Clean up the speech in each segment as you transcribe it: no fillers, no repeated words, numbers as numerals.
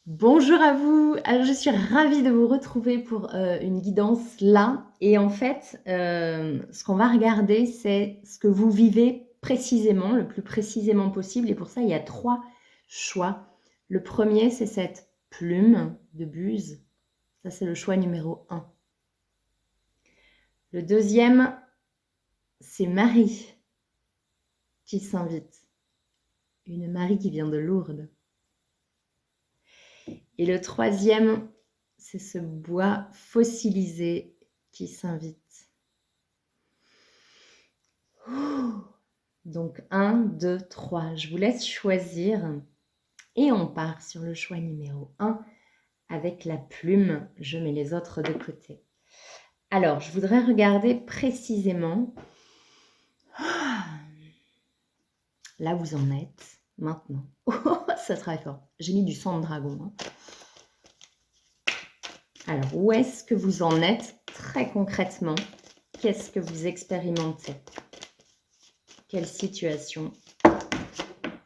Bonjour à vous, alors je suis ravie de vous retrouver pour une guidance là et en fait, ce qu'on va regarder, c'est ce que vous vivez précisément, le plus précisément possible et pour ça, il y a 3 choix. Le premier, c'est cette plume de buse, ça c'est le choix numéro 1. Le deuxième, c'est Marie qui s'invite, une Marie qui vient de Lourdes. Et le troisième, c'est ce bois fossilisé qui s'invite. Donc 1, 2, 3. Je vous laisse choisir. Et on part sur le choix numéro 1 avec la plume. Je mets les autres de côté. Alors, je voudrais regarder précisément là où vous en êtes maintenant. Oh, ça travaille fort. J'ai mis du sang de dragon. Hein. Alors, où est-ce que vous en êtes très concrètement? Qu'est-ce que vous expérimentez? Quelle situation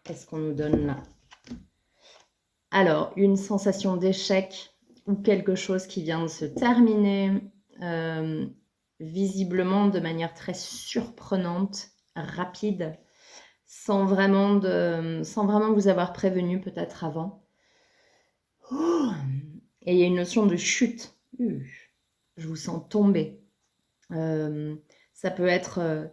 est-ce qu'on nous donne là? Alors, une sensation d'échec ou quelque chose qui vient de se terminer, visiblement de manière très surprenante, rapide, sans vraiment vous avoir prévenu peut-être avant. Et il y a une notion de chute. Je vous sens tomber. Ça peut être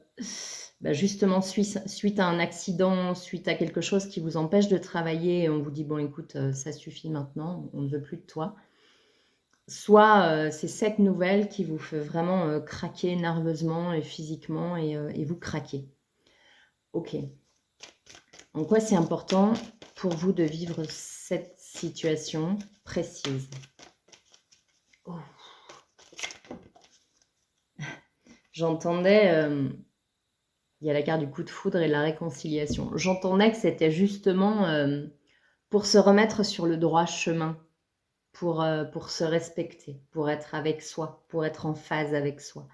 justement suite à un accident, suite à quelque chose qui vous empêche de travailler et on vous dit bon écoute, ça suffit maintenant, on ne veut plus de toi. Soit c'est cette nouvelle qui vous fait vraiment craquer nerveusement et physiquement et vous craquez. Ok. En quoi c'est important pour vous de vivre cette situation précise? Oh. J'entendais, il y a la carte du coup de foudre et la réconciliation. J'entendais que c'était justement pour se remettre sur le droit chemin, pour se respecter, pour être avec soi, pour être en phase avec soi.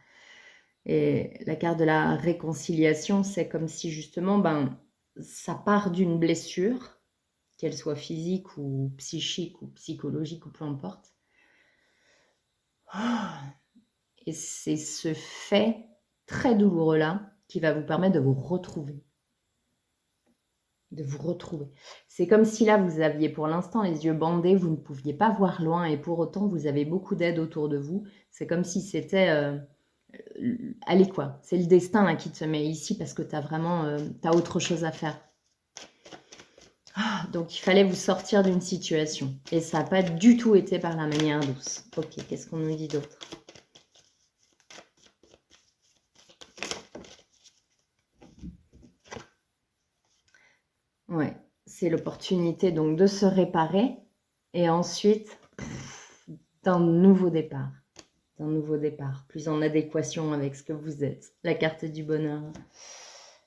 Et la carte de la réconciliation, c'est comme si justement, ça part d'une blessure, qu'elle soit physique ou psychique ou psychologique ou peu importe. Et c'est ce fait très douloureux-là qui va vous permettre de vous retrouver. De vous retrouver. C'est comme si là, vous aviez pour l'instant les yeux bandés, vous ne pouviez pas voir loin et pour autant, vous avez beaucoup d'aide autour de vous. C'est comme si c'était... allez quoi, c'est le destin là, qui te met ici parce que tu as vraiment t'as autre chose à faire. Donc il fallait vous sortir d'une situation et ça n'a pas du tout été par la manière douce. Ok, qu'est-ce qu'on nous dit d'autre? Ouais, c'est l'opportunité donc de se réparer et ensuite d'un nouveau départ. D'un nouveau départ, plus en adéquation avec ce que vous êtes. La carte du bonheur.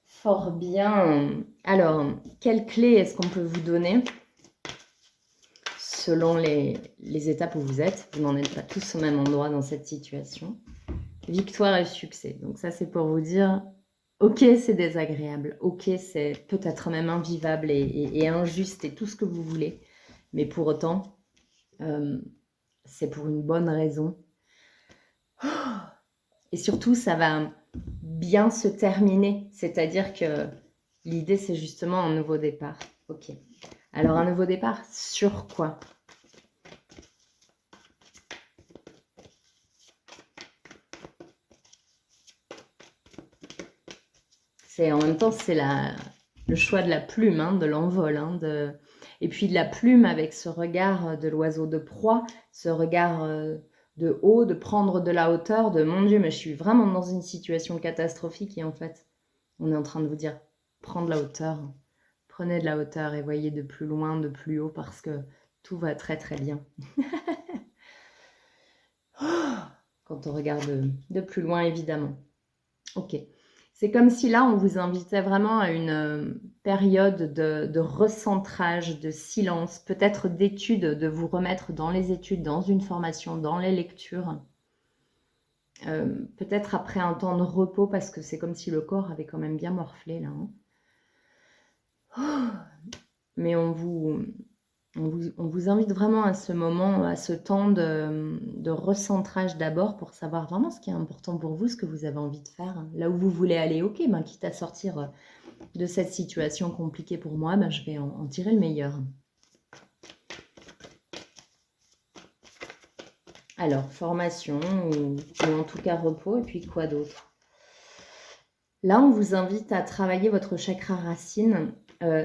Fort bien. Alors, quelle clé est-ce qu'on peut vous donner selon les étapes où vous êtes? Vous n'en êtes pas tous au même endroit dans cette situation. Victoire et succès. Donc ça, c'est pour vous dire, ok, c'est désagréable. Ok, c'est peut-être même invivable et injuste et tout ce que vous voulez. Mais pour autant, c'est pour une bonne raison. Et surtout, ça va bien se terminer. C'est-à-dire que l'idée, c'est justement un nouveau départ. Ok. Alors, un nouveau départ sur quoi? En même temps, c'est le choix de la plume, hein, de l'envol. Hein, et puis de la plume avec ce regard de l'oiseau de proie, ce regard de haut, de prendre de la hauteur, de mon Dieu, mais je suis vraiment dans une situation catastrophique et en fait, on est en train de vous dire, prends de la hauteur, prenez de la hauteur et voyez de plus loin, de plus haut parce que tout va très très bien. Quand on regarde de plus loin, évidemment. Ok. C'est comme si là, on vous invitait vraiment à une période de recentrage, de silence, peut-être d'études, de vous remettre dans les études, dans une formation, dans les lectures. Peut-être après un temps de repos, parce que c'est comme si le corps avait quand même bien morflé là. Hein. Mais on vous On vous invite vraiment à ce moment, à ce temps de recentrage d'abord pour savoir vraiment ce qui est important pour vous, ce que vous avez envie de faire, hein. Là où vous voulez aller, ok, ben, quitte à sortir de cette situation compliquée pour moi, ben, je vais en tirer le meilleur. Alors, formation ou en tout cas repos, et puis quoi d'autre? Là, on vous invite à travailler votre chakra racine.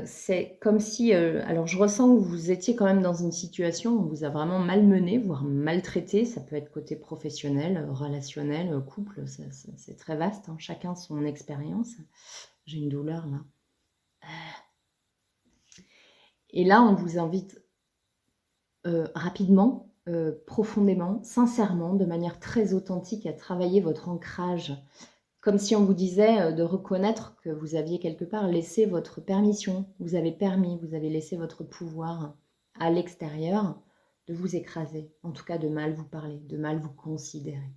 C'est comme si, alors je ressens que vous étiez quand même dans une situation où on vous a vraiment malmené, voire maltraité. Ça peut être côté professionnel, relationnel, couple, c'est très vaste, hein. Chacun son expérience. J'ai une douleur là. Et là, on vous invite rapidement, profondément, sincèrement, de manière très authentique à travailler votre ancrage. Comme si on vous disait de reconnaître que vous aviez quelque part laissé votre permission, vous avez permis, vous avez laissé votre pouvoir à l'extérieur de vous écraser, en tout cas de mal vous parler, de mal vous considérer.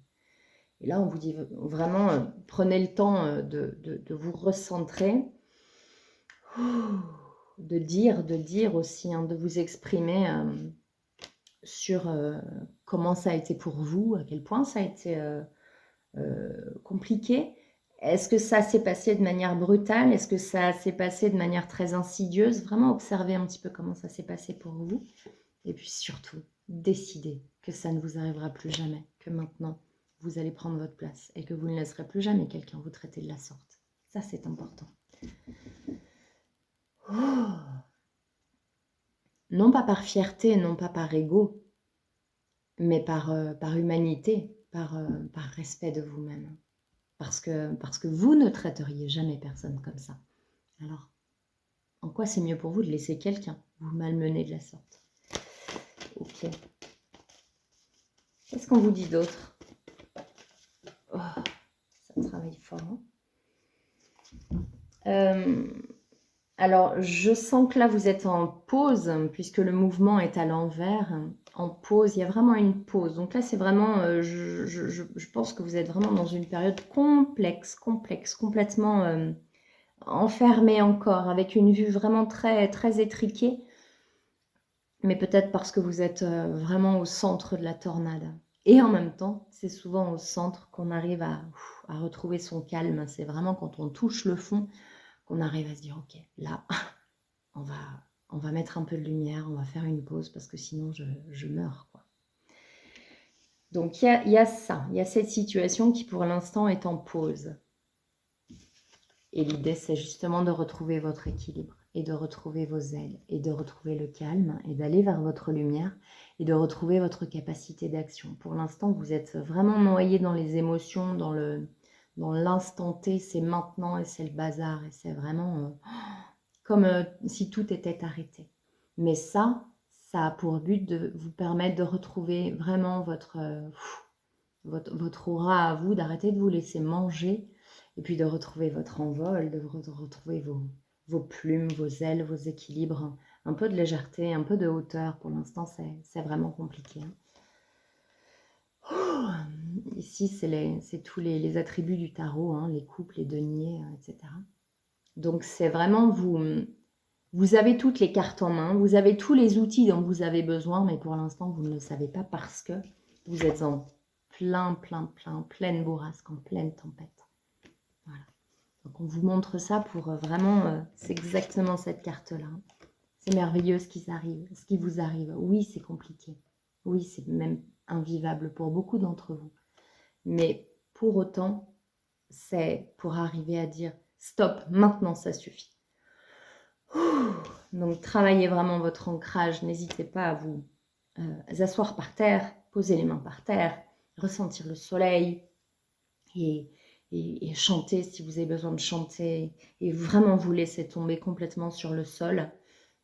Et là, on vous dit vraiment, prenez le temps de vous recentrer, de dire aussi, hein, de vous exprimer sur comment ça a été pour vous, à quel point ça a été compliqué. Est-ce que ça s'est passé de manière brutale? Est-ce que ça s'est passé de manière très insidieuse? Vraiment observer un petit peu comment ça s'est passé pour vous. Et puis surtout, décidez que ça ne vous arrivera plus jamais, que maintenant, vous allez prendre votre place et que vous ne laisserez plus jamais quelqu'un vous traiter de la sorte. Ça, c'est important. Oh, non pas par fierté, non pas par ego, mais par humanité, par respect de vous-même. Parce que vous ne traiteriez jamais personne comme ça. Alors, en quoi c'est mieux pour vous de laisser quelqu'un vous malmener de la sorte? Ok. Qu'est-ce qu'on vous dit d'autre? Oh, ça travaille fort. Hein. Alors, je sens que là, vous êtes en pause, puisque le mouvement est à l'envers. En pause, il y a vraiment une pause. Donc là, c'est vraiment, je pense que vous êtes vraiment dans une période complexe, complètement enfermé encore, avec une vue vraiment très, très étriquée. Mais peut-être parce que vous êtes vraiment au centre de la tornade. Et en même temps, c'est souvent au centre qu'on arrive à retrouver son calme. C'est vraiment quand on touche le fond qu'on arrive à se dire, ok, là, on va mettre un peu de lumière, on va faire une pause parce que sinon je meurs, quoi. Donc il y a ça, il y a cette situation qui pour l'instant est en pause. Et l'idée, c'est justement de retrouver votre équilibre et de retrouver vos ailes et de retrouver le calme et d'aller vers votre lumière et de retrouver votre capacité d'action. Pour l'instant, vous êtes vraiment noyé dans les émotions, dans l'instant T, c'est maintenant et c'est le bazar et c'est vraiment comme si tout était arrêté. Mais ça a pour but de vous permettre de retrouver vraiment votre aura à vous, d'arrêter de vous laisser manger et puis de retrouver votre envol, de retrouver vos plumes, vos ailes, vos équilibres, un peu de légèreté, un peu de hauteur. Pour l'instant, c'est vraiment compliqué. Hein. Ici, c'est tous les attributs du tarot, hein, les couples, les deniers, etc. Donc, c'est vraiment vous avez toutes les cartes en main, vous avez tous les outils dont vous avez besoin, mais pour l'instant, vous ne le savez pas parce que vous êtes en pleine bourrasque, en pleine tempête. Voilà. Donc on vous montre ça pour vraiment, c'est exactement cette carte-là. C'est merveilleux ce qui vous arrive. Oui, c'est compliqué. Oui, c'est même invivable pour beaucoup d'entre vous. Mais pour autant, c'est pour arriver à dire stop, maintenant ça suffit. Donc travaillez vraiment votre ancrage. N'hésitez pas à vous asseoir par terre, poser les mains par terre, ressentir le soleil et chanter si vous avez besoin de chanter et vraiment vous laisser tomber complètement sur le sol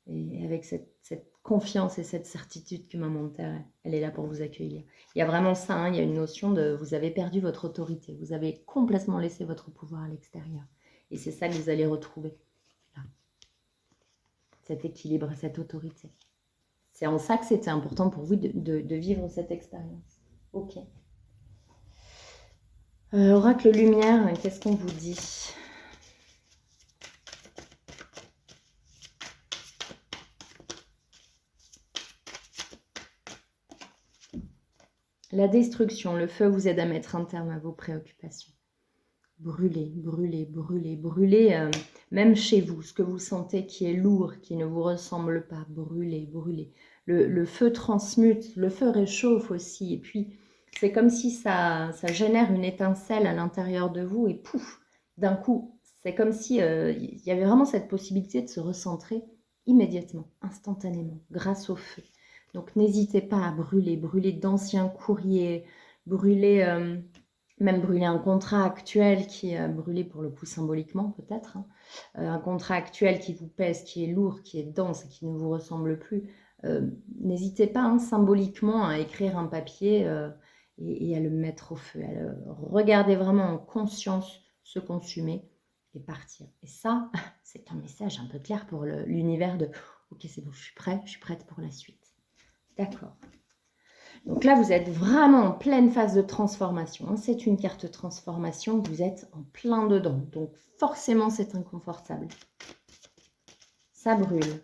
et avec cette confiance et cette certitude que Maman Terre, elle est là pour vous accueillir. Il y a vraiment ça, hein, il y a une notion de vous avez perdu votre autorité, vous avez complètement laissé votre pouvoir à l'extérieur et c'est ça que vous allez retrouver là. Cet équilibre, cette autorité. C'est en ça que c'était important pour vous de vivre cette expérience. Ok. Oracle Lumière, qu'est-ce qu'on vous dit? La destruction, le feu vous aide à mettre un terme à vos préoccupations. Brûlez, brûlez, brûlez, brûlez, même chez vous, ce que vous sentez qui est lourd, qui ne vous ressemble pas, brûlez, brûlez. Le feu transmute, le feu réchauffe aussi, et puis c'est comme si ça génère une étincelle à l'intérieur de vous, et pouf, d'un coup, c'est comme si il y avait vraiment cette possibilité de se recentrer immédiatement, instantanément, grâce au feu. Donc n'hésitez pas à brûler, brûler d'anciens courriers, brûler... même brûler un contrat actuel qui est brûlé pour le coup symboliquement peut-être, hein. Un contrat actuel qui vous pèse, qui est lourd, qui est dense et qui ne vous ressemble plus. N'hésitez pas hein, symboliquement à écrire un papier et à le mettre au feu, à le regarder vraiment en conscience, se consumer et partir. Et ça, c'est un message un peu clair pour l'univers de « Ok, c'est bon, je suis prête pour la suite. » D'accord. Donc là, vous êtes vraiment en pleine phase de transformation. C'est une carte transformation, vous êtes en plein dedans. Donc forcément, c'est inconfortable. Ça brûle,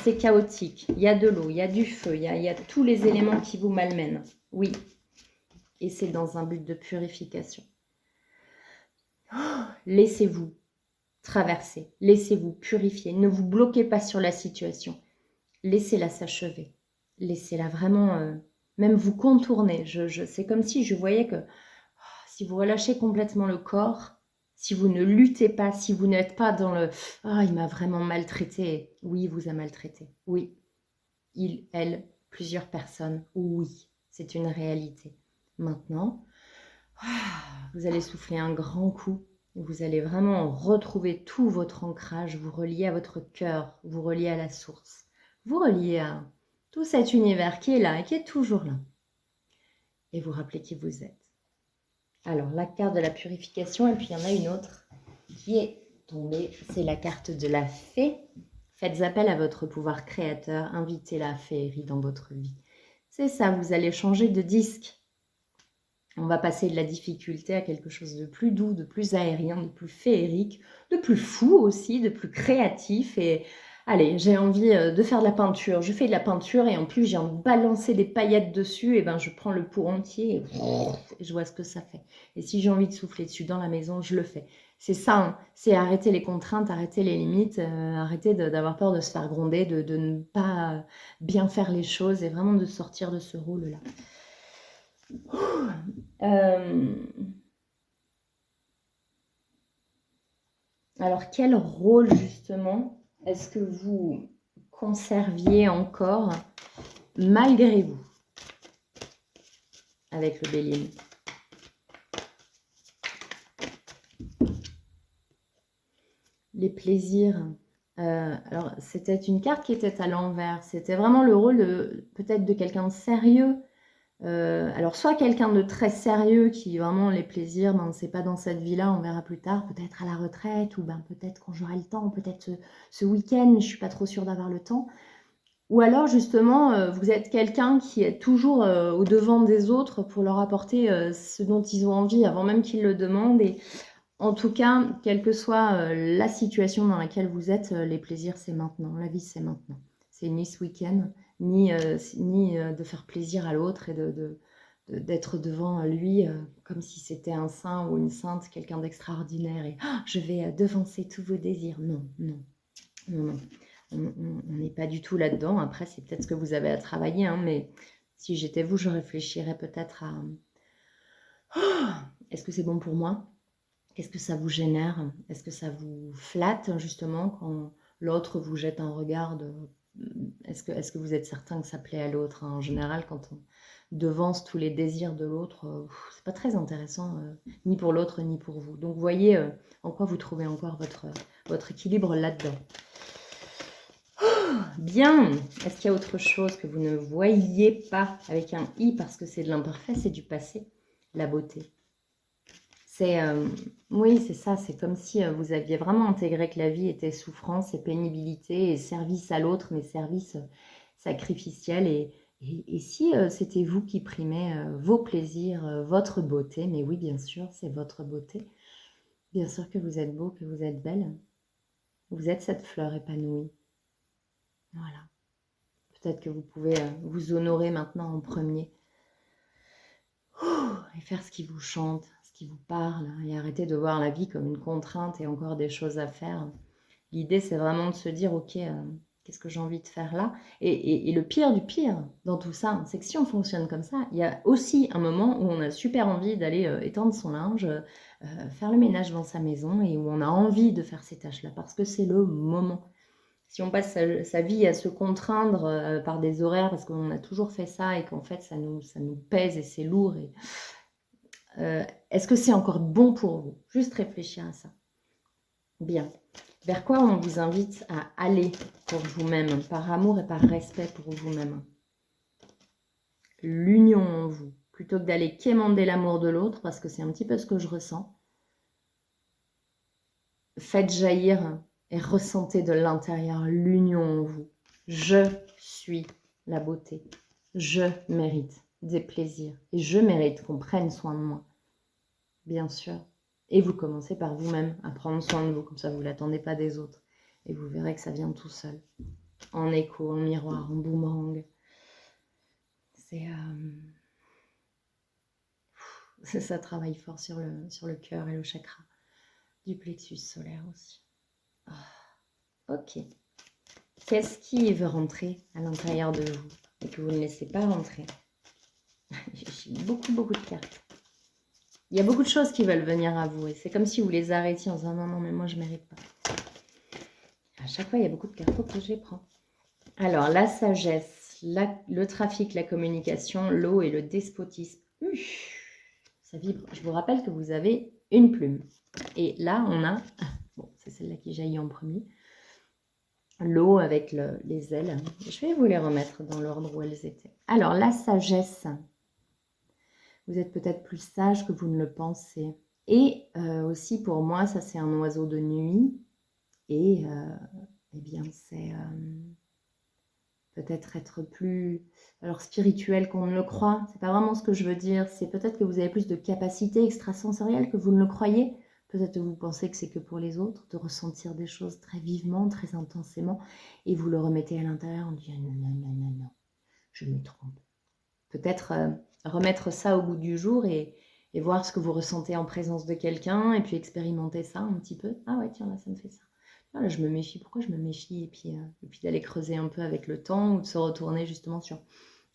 c'est chaotique. Il y a de l'eau, il y a du feu, il y a tous les éléments qui vous malmènent. Oui, et c'est dans un but de purification. Laissez-vous traverser, laissez-vous purifier. Ne vous bloquez pas sur la situation. Laissez-la s'achever. Laissez-la vraiment... même vous contourner. C'est comme si je voyais que si vous relâchez complètement le corps, si vous ne luttez pas, si vous n'êtes pas dans le « Ah, il m'a vraiment maltraité ». Oui, il vous a maltraité. Oui, il, elle, plusieurs personnes. Oui, c'est une réalité. Maintenant, vous allez souffler un grand coup. Vous allez vraiment retrouver tout votre ancrage, vous relier à votre cœur, vous relier à la source, vous relier à tout cet univers qui est là et qui est toujours là. Et vous rappelez qui vous êtes. Alors, la carte de la purification, et puis il y en a une autre qui est tombée, c'est la carte de la fée. Faites appel à votre pouvoir créateur, invitez la féerie dans votre vie. C'est ça, vous allez changer de disque. On va passer de la difficulté à quelque chose de plus doux, de plus aérien, de plus féerique, de plus fou aussi, de plus créatif. Et allez, j'ai envie de faire de la peinture. Je fais de la peinture et en plus j'ai envie de balancer des paillettes dessus. Et ben je prends le pot entier et je vois ce que ça fait. Et si j'ai envie de souffler dessus dans la maison, je le fais. C'est ça, hein. C'est arrêter les contraintes, arrêter les limites, arrêter d'avoir peur de se faire gronder, de ne pas bien faire les choses et vraiment de sortir de ce rôle-là. Alors, quel rôle, justement, est-ce que vous conserviez encore, malgré vous, avec le Bélier? Les plaisirs. Alors, c'était une carte qui était à l'envers. C'était vraiment le rôle peut-être de quelqu'un de sérieux. Alors, soit quelqu'un de très sérieux qui vraiment les plaisirs, ben, c'est pas dans cette vie-là, on verra plus tard, peut-être à la retraite, ou ben, peut-être quand j'aurai le temps, peut-être ce week-end, mais je suis pas trop sûre d'avoir le temps. Ou alors justement, vous êtes quelqu'un qui est toujours au devant des autres pour leur apporter ce dont ils ont envie avant même qu'ils le demandent. Et en tout cas, quelle que soit la situation dans laquelle vous êtes, les plaisirs, c'est maintenant. La vie, c'est maintenant. C'est ni ce week-end, ni de faire plaisir à l'autre et d'être devant lui comme si c'était un saint ou une sainte, quelqu'un d'extraordinaire. Et je vais devancer tous vos désirs. Non, non, non, non. On n'est pas du tout là-dedans. Après, c'est peut-être ce que vous avez à travailler, hein, mais si j'étais vous, je réfléchirais peut-être à est-ce que c'est bon pour moi? Qu'est-ce que ça vous génère? Est-ce que ça vous flatte, justement, quand l'autre vous jette un regard de... Est-ce que vous êtes certain que ça plaît à l'autre, hein? En général, quand on devance tous les désirs de l'autre, c'est pas très intéressant, ni pour l'autre, ni pour vous. Donc, voyez en quoi vous trouvez encore votre équilibre là-dedans. Bien. Est-ce qu'il y a autre chose que vous ne voyez pas avec un « i » parce que c'est de l'imparfait, c'est du passé? La beauté. C'est, oui, c'est ça, c'est comme si vous aviez vraiment intégré que la vie était souffrance et pénibilité et service à l'autre, mais service sacrificiel. Et si c'était vous qui primez vos plaisirs, votre beauté, mais oui, bien sûr, c'est votre beauté. Bien sûr que vous êtes beau, que vous êtes belle. Vous êtes cette fleur épanouie. Voilà. Peut-être que vous pouvez vous honorer maintenant en premier. et faire ce qui vous chante, ce qui vous parle, et arrêter de voir la vie comme une contrainte et encore des choses à faire. L'idée, c'est vraiment de se dire, ok, qu'est-ce que j'ai envie de faire là? Et le pire du pire dans tout ça, c'est que si on fonctionne comme ça, il y a aussi un moment où on a super envie d'aller étendre son linge, faire le ménage dans sa maison, et où on a envie de faire ces tâches-là, parce que c'est le moment. Si on passe sa vie à se contraindre par des horaires, parce qu'on a toujours fait ça, et qu'en fait, ça nous pèse, et c'est lourd, est-ce que c'est encore bon pour vous? Juste réfléchir à ça. Bien. Vers quoi on vous invite à aller pour vous-même, par amour et par respect pour vous-même? L'union en vous, plutôt que d'aller quémander l'amour de l'autre, parce que c'est un petit peu ce que je ressens. Faites jaillir et ressentez de l'intérieur l'union en vous. Je suis la beauté. Je mérite des plaisirs et je mérite qu'on prenne soin de moi. Bien sûr. Et vous commencez par vous-même à prendre soin de vous, comme ça vous ne l'attendez pas des autres. Et vous verrez que ça vient tout seul. En écho, en miroir, en boomerang. Ça travaille fort sur le cœur et le chakra du plexus solaire aussi. Ok. Qu'est-ce qui veut rentrer à l'intérieur de vous et que vous ne laissez pas rentrer? J'ai beaucoup de cartes. Il y a beaucoup de choses qui veulent venir à vous et c'est comme si vous les arrêtiez en disant non, mais moi je ne mérite pas. À chaque fois, il y a beaucoup de cartes. Ok, je les prends. Alors, la sagesse, le trafic, la communication, l'eau et le despotisme. Ça vibre. Je vous rappelle que vous avez une plume. Et là, on a... Bon, c'est celle-là qui jaillit en premier. L'eau avec les ailes. Je vais vous les remettre dans l'ordre où elles étaient. Alors, la sagesse. Vous êtes peut-être plus sage que vous ne le pensez. Et aussi, pour moi, ça, c'est un oiseau de nuit. Et, eh bien, c'est... peut-être être plus spirituel qu'on ne le croit. C'est pas vraiment ce que je veux dire. C'est peut-être que vous avez plus de capacités extrasensorielles que vous ne le croyez. Peut-être que vous pensez que c'est que pour les autres, de ressentir des choses très vivement, très intensément, et vous le remettez à l'intérieur en disant non, je me trompe. Peut-être remettre ça au goût du jour et voir ce que vous ressentez en présence de quelqu'un, et puis expérimenter ça un petit peu. Ah ouais, tiens, là, ça me fait ça. Là, je me méfie. Pourquoi je me méfie? Et puis d'aller creuser un peu avec le temps, ou de se retourner justement sur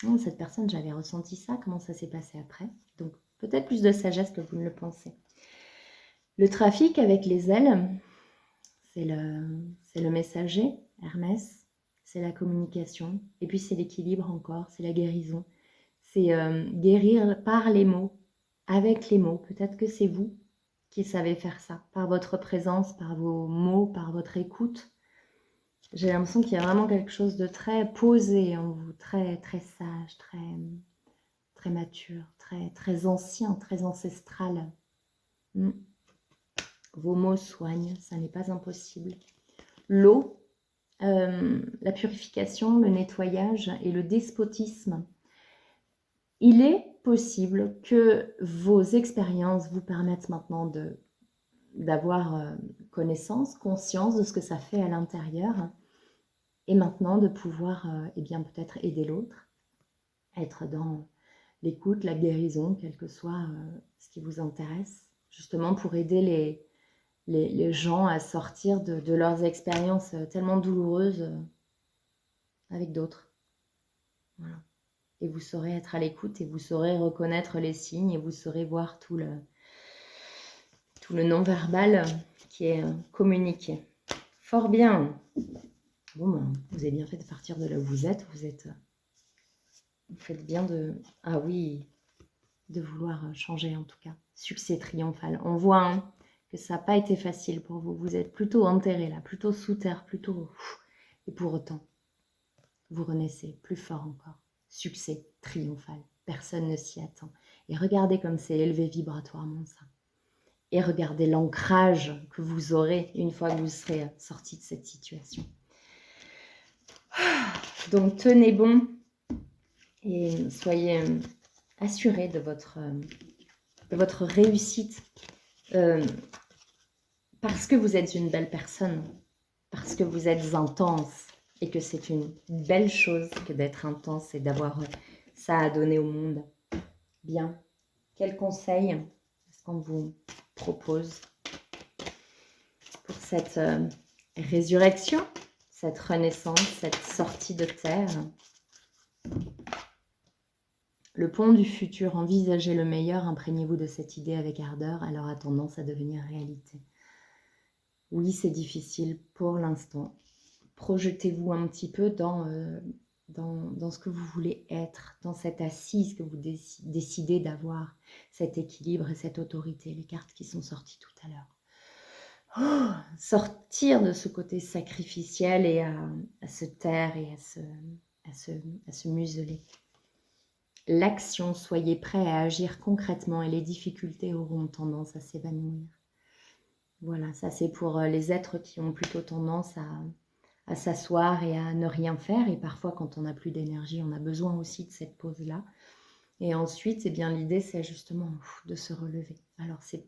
oh, cette personne, j'avais ressenti ça, comment ça s'est passé après? Donc, peut-être plus de sagesse que vous ne le pensez. Le trafic avec les ailes, c'est le messager, Hermès, c'est la communication, et puis c'est l'équilibre encore, c'est la guérison. C'est guérir par les mots, avec les mots. Peut-être que c'est vous qui savez faire ça, par votre présence, par vos mots, par votre écoute. J'ai l'impression qu'il y a vraiment quelque chose de très posé en vous, très, très sage, très, très mature, très, très ancien, très ancestral. Vos mots soignent, ça n'est pas impossible. L'eau, la purification, le nettoyage et le despotisme. Il est possible que vos expériences vous permettent maintenant d'avoir connaissance, conscience de ce que ça fait à l'intérieur, et maintenant de pouvoir eh bien peut-être aider l'autre, être dans l'écoute, la guérison, quel que soit ce qui vous intéresse, justement pour aider les gens à sortir de leurs expériences tellement douloureuses avec d'autres. Voilà. Et vous saurez être à l'écoute, et vous saurez reconnaître les signes, et vous saurez voir tout le non-verbal qui est communiqué. Fort bien. Bon, ben, vous avez bien fait de partir de là où vous êtes. Vous faites bien ah oui, de vouloir changer en tout cas. Succès triomphal. On voit que ça n'a pas été facile pour vous. Vous êtes plutôt enterré là, plutôt sous terre, plutôt... Et pour autant, vous renaissez plus fort encore. Succès triomphal. Personne ne s'y attend. Et regardez comme c'est élevé vibratoirement ça. Et regardez l'ancrage que vous aurez une fois que vous serez sorti de cette situation. Donc tenez bon et soyez assurés de votre réussite parce que vous êtes une belle personne, parce que vous êtes intense et que c'est une belle chose que d'être intense et d'avoir ça à donner au monde. Bien. quel conseil est-ce qu'on vous propose pour cette résurrection, cette renaissance, cette sortie de terre? Le pont du futur, envisagez le meilleur, imprégnez-vous de cette idée avec ardeur, alors a tendance à devenir réalité. Oui, c'est difficile pour l'instant. Projetez-vous un petit peu dans ce que vous voulez être, dans cette assise que vous décidez d'avoir, cet équilibre et cette autorité, les cartes qui sont sorties tout à l'heure. Oh, sortir de ce côté sacrificiel et à se taire et à se museler. L'action, soyez prêts à agir concrètement et les difficultés auront tendance à s'évanouir. Voilà, ça c'est pour les êtres qui ont plutôt tendance à s'asseoir et à ne rien faire. Et parfois, quand on n'a plus d'énergie, on a besoin aussi de cette pause-là. Et ensuite, eh bien, l'idée, c'est justement de se relever. Alors, c'est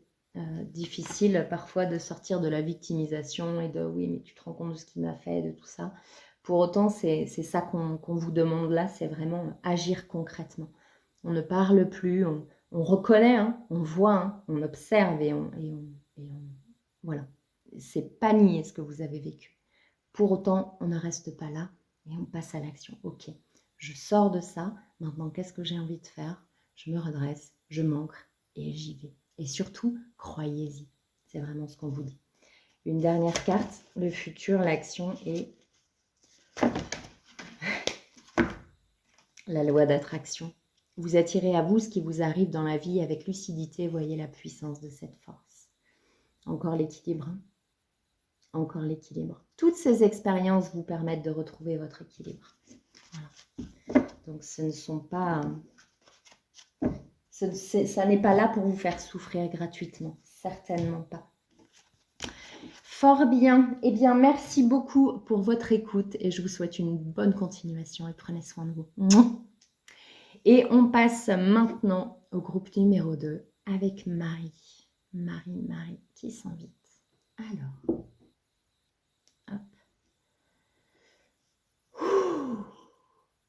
difficile parfois de sortir de la victimisation et de « oui, mais tu te rends compte de ce qu'il m'a fait, de tout ça ». Pour autant, c'est ça qu'on vous demande là, c'est vraiment agir concrètement. On ne parle plus, on reconnaît, hein, on voit, hein, on observe et on voilà. C'est pas nier ce que vous avez vécu. Pour autant, on ne reste pas là et on passe à l'action. Ok, je sors de ça, maintenant qu'est-ce que j'ai envie de faire? Je me redresse, je m'ancre et j'y vais. Et surtout, croyez-y. C'est vraiment ce qu'on vous dit. Une dernière carte, le futur, l'action et la loi d'attraction. Vous attirez à vous ce qui vous arrive dans la vie avec lucidité. Voyez la puissance de cette force. Encore l'équilibre. Hein, encore l'équilibre. Toutes ces expériences vous permettent de retrouver votre équilibre. Voilà. Donc ce ne sont pas... ça n'est pas là pour vous faire souffrir gratuitement. Certainement pas. Fort bien. Eh bien, merci beaucoup pour votre écoute et je vous souhaite une bonne continuation et prenez soin de vous. Et on passe maintenant au groupe numéro 2 avec Marie. Marie qui s'invite. Alors, hop.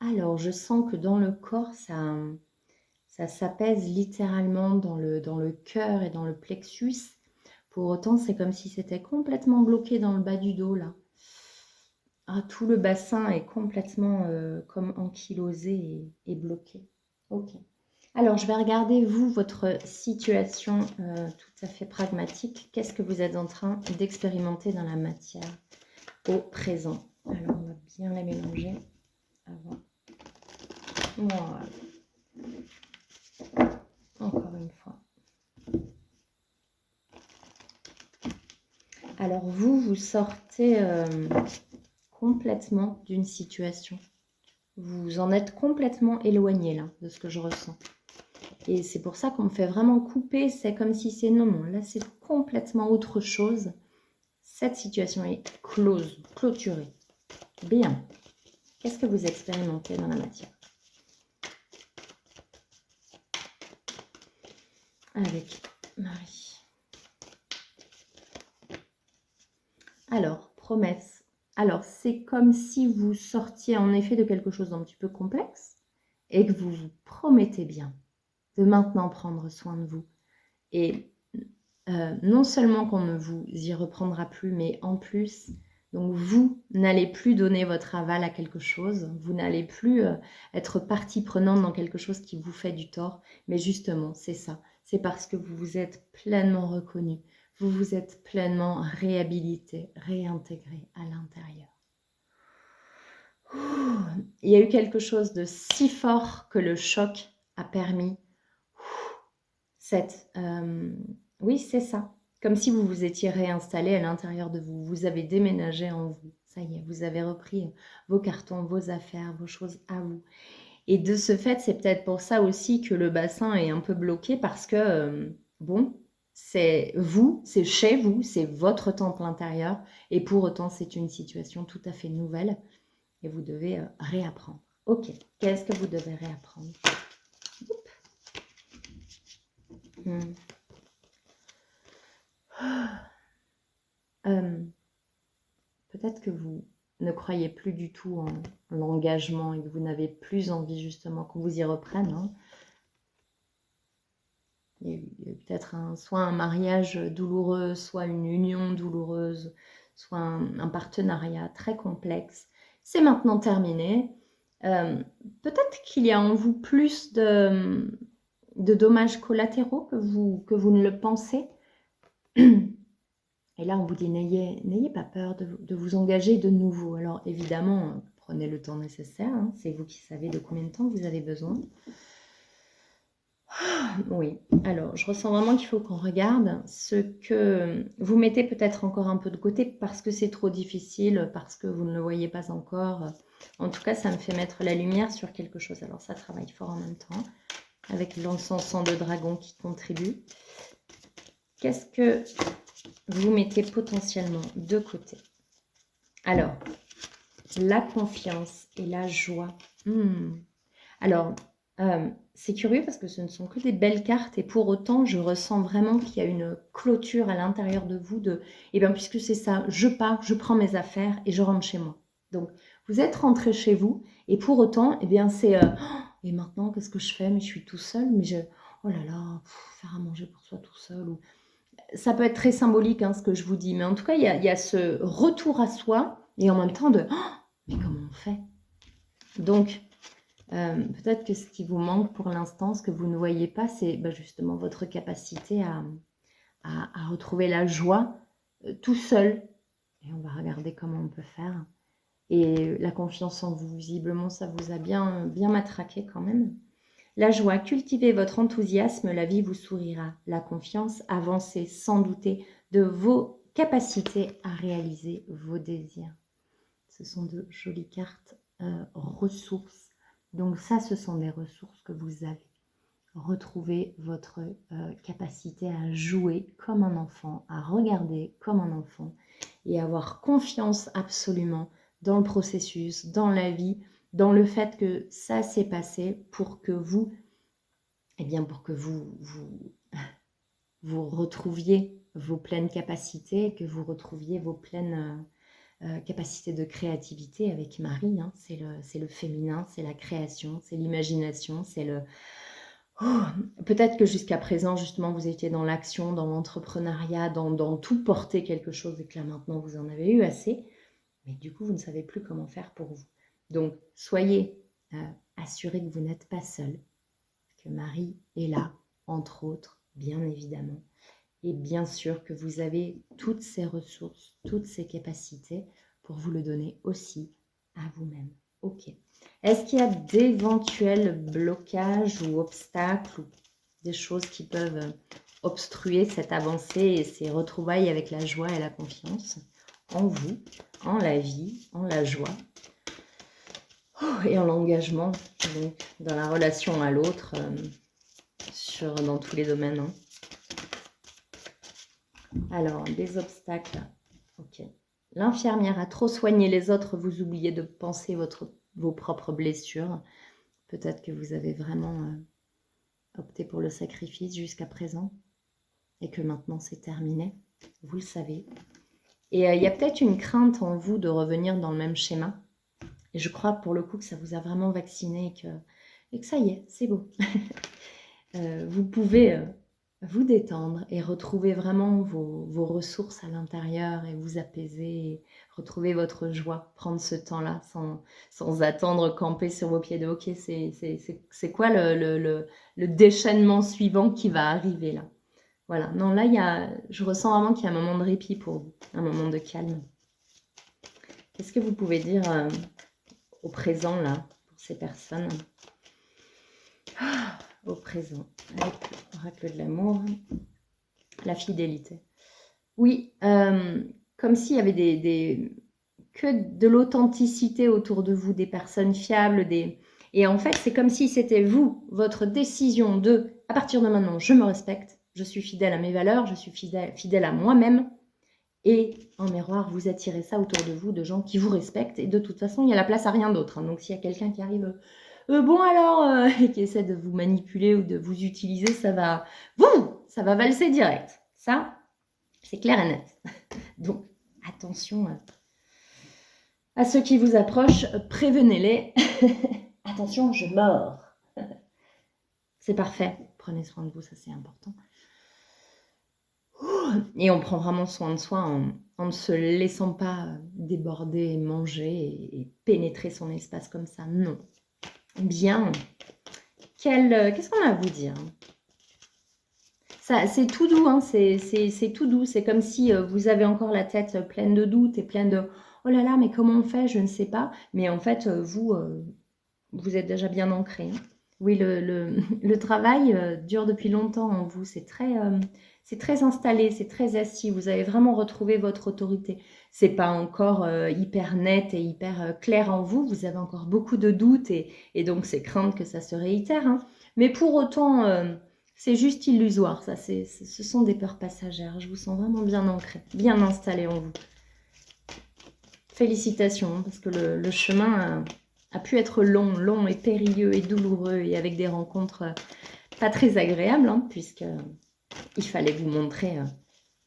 Alors, je sens que dans le corps, ça s'apaise littéralement dans le cœur et dans le plexus. Pour autant, c'est comme si c'était complètement bloqué dans le bas du dos, là. Ah, tout le bassin est complètement comme ankylosé et bloqué. Ok. Alors, je vais regarder, vous, votre situation tout à fait pragmatique. Qu'est-ce que vous êtes en train d'expérimenter dans la matière au présent? Alors, on va bien les mélanger avant. Voilà. Encore une fois. Alors, vous sortez complètement d'une situation. Vous en êtes complètement éloigné, là, de ce que je ressens. Et c'est pour ça qu'on me fait vraiment couper. C'est comme si c'est non, là, c'est complètement autre chose. Cette situation est close, clôturée. Bien. Qu'est-ce que vous expérimentez dans la matière? Avec Marie. Alors, promesse. Alors, c'est comme si vous sortiez en effet de quelque chose d'un petit peu complexe et que vous vous promettez bien de maintenant prendre soin de vous. Et non seulement qu'on ne vous y reprendra plus, mais en plus, donc vous n'allez plus donner votre aval à quelque chose, vous n'allez plus être partie prenante dans quelque chose qui vous fait du tort, mais justement, c'est ça. C'est parce que vous vous êtes pleinement reconnu, vous vous êtes pleinement réhabilité, réintégré à l'intérieur. Il y a eu quelque chose de si fort que le choc a permis cette... oui, c'est ça. Comme si vous vous étiez réinstallé à l'intérieur de vous. Vous avez déménagé en vous. Ça y est, vous avez repris vos cartons, vos affaires, vos choses à vous. Et de ce fait, c'est peut-être pour ça aussi que le bassin est un peu bloqué parce que, bon, c'est vous, c'est chez vous, c'est votre temple intérieur. Et pour autant, c'est une situation tout à fait nouvelle. Et vous devez réapprendre. Ok, qu'est-ce que vous devez réapprendre? Peut-être que vous ne croyez plus du tout en l'engagement et que vous n'avez plus envie justement qu'on vous y reprenne. Hein. il y a eu peut-être soit un mariage douloureux, soit une union douloureuse, soit un partenariat très complexe. C'est maintenant terminé. Peut-être qu'il y a en vous plus de dommages collatéraux que vous ne le pensez. Et là, on vous dit, n'ayez pas peur de vous engager de nouveau. Alors, évidemment, prenez le temps nécessaire. Hein, c'est vous qui savez de combien de temps vous avez besoin. Oui, alors, je ressens vraiment qu'il faut qu'on regarde ce que vous mettez peut-être encore un peu de côté parce que c'est trop difficile, parce que vous ne le voyez pas encore. En tout cas, ça me fait mettre la lumière sur quelque chose. Alors, ça travaille fort en même temps, avec l'encens de dragon qui contribue. Qu'est-ce que vous mettez potentiellement de côté? Alors, la confiance et la joie. Alors, c'est curieux parce que ce ne sont que des belles cartes et pour autant, je ressens vraiment qu'il y a une clôture à l'intérieur de vous et bien, puisque c'est ça, je pars, je prends mes affaires et je rentre chez moi. Donc, vous êtes rentré chez vous et pour autant, eh bien, c'est et maintenant, qu'est-ce que je fais? Mais je suis tout seul, oh là là, faire à manger pour soi tout seul. Ça peut être très symbolique, hein, ce que je vous dis, mais en tout cas, il y a ce retour à soi et en même temps mais comment on fait? Donc, peut-être que ce qui vous manque pour l'instant, ce que vous ne voyez pas, c'est justement votre capacité à retrouver la joie tout seul. Et on va regarder comment on peut faire. Et la confiance en vous, visiblement, ça vous a bien matraqué quand même. La joie, cultivez votre enthousiasme, la vie vous sourira. La confiance, avancez sans douter de vos capacités à réaliser vos désirs. Ce sont de jolies cartes ressources. Donc ça, ce sont des ressources que vous avez. Retrouvez votre capacité à jouer comme un enfant, à regarder comme un enfant et avoir confiance absolument dans le processus, dans la vie, dans le fait que ça s'est passé pour que vous, vous retrouviez vos pleines capacités, que vous retrouviez vos pleines capacités de créativité avec Marie. Hein. C'est le féminin, c'est la création, c'est l'imagination, c'est le... peut-être que jusqu'à présent, justement, vous étiez dans l'action, dans l'entrepreneuriat, dans tout porter quelque chose et que là, maintenant, vous en avez eu assez. Mais du coup, vous ne savez plus comment faire pour vous. Donc, soyez assurés que vous n'êtes pas seul, que Marie est là, entre autres, bien évidemment. Et bien sûr que vous avez toutes ces ressources, toutes ces capacités pour vous le donner aussi à vous-même. Ok. Est-ce qu'il y a d'éventuels blocages ou obstacles ou des choses qui peuvent obstruer cette avancée et ces retrouvailles avec la joie et la confiance en vous, en la vie, en la joie et en l'engagement, donc dans la relation à l'autre, dans tous les domaines. Hein. Alors, des obstacles. Ok. L'infirmière a trop soigné les autres, vous oubliez de penser vos propres blessures. Peut-être que vous avez vraiment opté pour le sacrifice jusqu'à présent et que maintenant c'est terminé. Vous le savez. Et il y a peut-être une crainte en vous de revenir dans le même schéma. Et je crois pour le coup que ça vous a vraiment vacciné et que ça y est, c'est beau. Vous pouvez vous détendre et retrouver vraiment vos ressources à l'intérieur et vous apaiser, et retrouver votre joie, prendre ce temps-là sans attendre, camper sur vos pieds de ok, c'est quoi le déchaînement suivant qui va arriver là. Voilà, non là je ressens vraiment qu'il y a un moment de répit pour vous, un moment de calme. Qu'est-ce que vous pouvez dire au présent là, pour ces personnes? Au présent, avec l'oracle de l'amour, la fidélité. Oui, comme s'il y avait que de l'authenticité autour de vous, des personnes fiables, et en fait, c'est comme si c'était vous, votre décision à partir de maintenant, je me respecte, je suis fidèle à mes valeurs, je suis fidèle à moi-même, et en miroir, vous attirez ça autour de vous, de gens qui vous respectent, et de toute façon, il n'y a la place à rien d'autre. Hein. Donc, s'il y a quelqu'un qui arrive... bon alors, et qui essaie de vous manipuler ou de vous utiliser, ça va valser direct. Ça, c'est clair et net. Donc, attention à ceux qui vous approchent, prévenez-les. Attention, je mords. C'est parfait. Prenez soin de vous, ça c'est important. Et on prend vraiment soin de soi en ne se laissant pas déborder, manger et pénétrer son espace comme ça. Non. Bien. Qu'est-ce qu'on a à vous dire? Ça, c'est tout doux, hein, c'est tout doux. C'est comme si vous avez encore la tête pleine de doutes et pleine de « Oh là là, mais comment on fait? Je ne sais pas. » Mais en fait, vous êtes déjà bien ancré. Hein. Oui, le travail dure depuis longtemps en vous. C'est très installé, c'est très assis. Vous avez vraiment retrouvé votre autorité. C'est pas encore hyper net et hyper clair en vous. Vous avez encore beaucoup de doutes et donc c'est craindre que ça se réitère. Hein. Mais pour autant, c'est juste illusoire. Ça, ce sont des peurs passagères. Je vous sens vraiment bien ancré, bien installé en vous. Félicitations, parce que le chemin a pu être long et périlleux et douloureux et avec des rencontres pas très agréables, hein, puisque il fallait vous montrer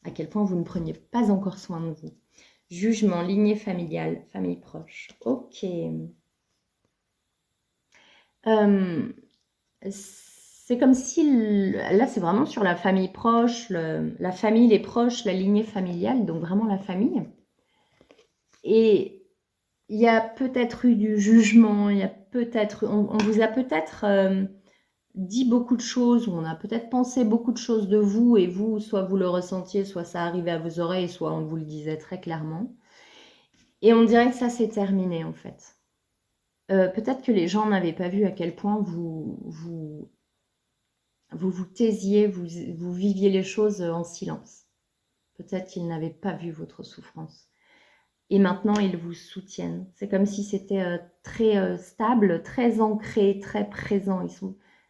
à quel point vous ne preniez pas encore soin de vous. Jugement, lignée familiale, famille proche. Ok. C'est comme si, là c'est vraiment sur la famille proche, la famille, les proches, la lignée familiale, donc vraiment la famille. Et il y a peut-être eu du jugement, il y a peut-être, on vous a peut-être dit beaucoup de choses, ou on a peut-être pensé beaucoup de choses de vous, et vous, soit vous le ressentiez, soit ça arrivait à vos oreilles, soit on vous le disait très clairement. Et on dirait que ça s'est terminé en fait. Peut-être que les gens n'avaient pas vu à quel point vous taisiez, vous viviez les choses en silence. Peut-être qu'ils n'avaient pas vu votre souffrance. Et maintenant, ils vous soutiennent. C'est comme si c'était très stable, très ancré, très présent.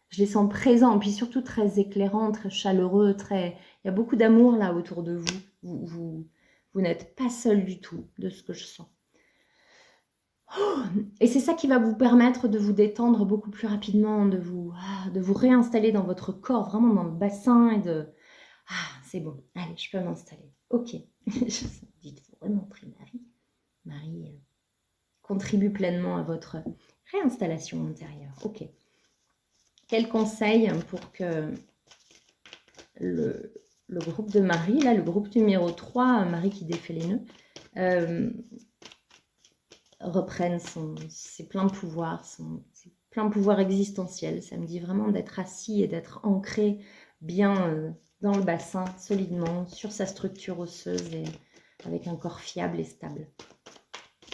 Je les sens présents, puis surtout très éclairants, très chaleureux. Il y a beaucoup d'amour là autour de vous. Vous n'êtes pas seul du tout, de ce que je sens. Et c'est ça qui va vous permettre de vous détendre beaucoup plus rapidement, de vous réinstaller dans votre corps, vraiment dans le bassin et de... Ah, c'est bon, allez, je peux m'installer. Ok. Dites-vous vraiment pris, Marie. Marie contribue pleinement à votre réinstallation intérieure. Ok. Quel conseil pour que le groupe de Marie, là, le groupe numéro 3, Marie qui défait les nœuds, reprenne ses pleins pouvoirs, ses pleins pouvoirs existentiels. Ça me dit vraiment d'être assis et d'être ancré bien dans le bassin, solidement, sur sa structure osseuse et avec un corps fiable et stable.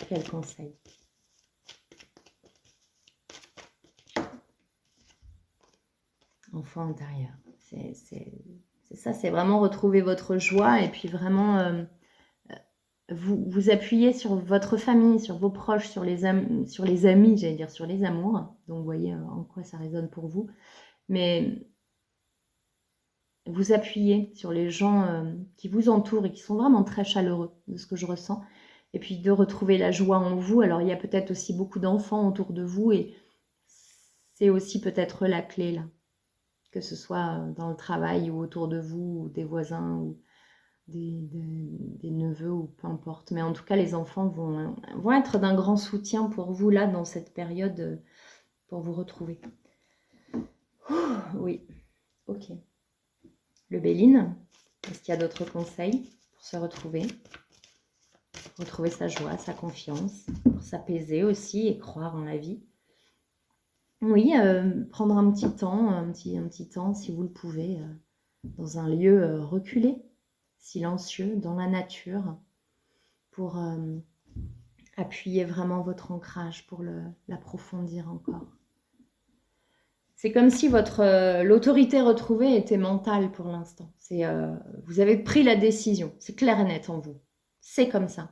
Quel conseil? Enfant intérieur. C'est ça, c'est vraiment retrouver votre joie et puis vraiment vous appuyez sur votre famille, sur vos proches, sur les amis, j'allais dire sur les amours. Donc vous voyez en quoi ça résonne pour vous. Mais vous appuyez sur les gens qui vous entourent et qui sont vraiment très chaleureux de ce que je ressens. Et puis de retrouver la joie en vous. Alors il y a peut-être aussi beaucoup d'enfants autour de vous et c'est aussi peut-être la clé là. Que ce soit dans le travail ou autour de vous, ou des voisins, ou des neveux, ou peu importe. Mais en tout cas, les enfants vont être d'un grand soutien pour vous, là, dans cette période, pour vous retrouver. Oui, ok. Le Béline, est-ce qu'il y a d'autres conseils pour se retrouver? Retrouver sa joie, sa confiance, pour s'apaiser aussi et croire en la vie. Oui, prendre un petit temps, si vous le pouvez, dans un lieu reculé, silencieux, dans la nature, pour appuyer vraiment votre ancrage, pour l'approfondir encore. C'est comme si l'autorité retrouvée était mentale pour l'instant. Vous avez pris la décision, c'est clair et net en vous. C'est comme ça.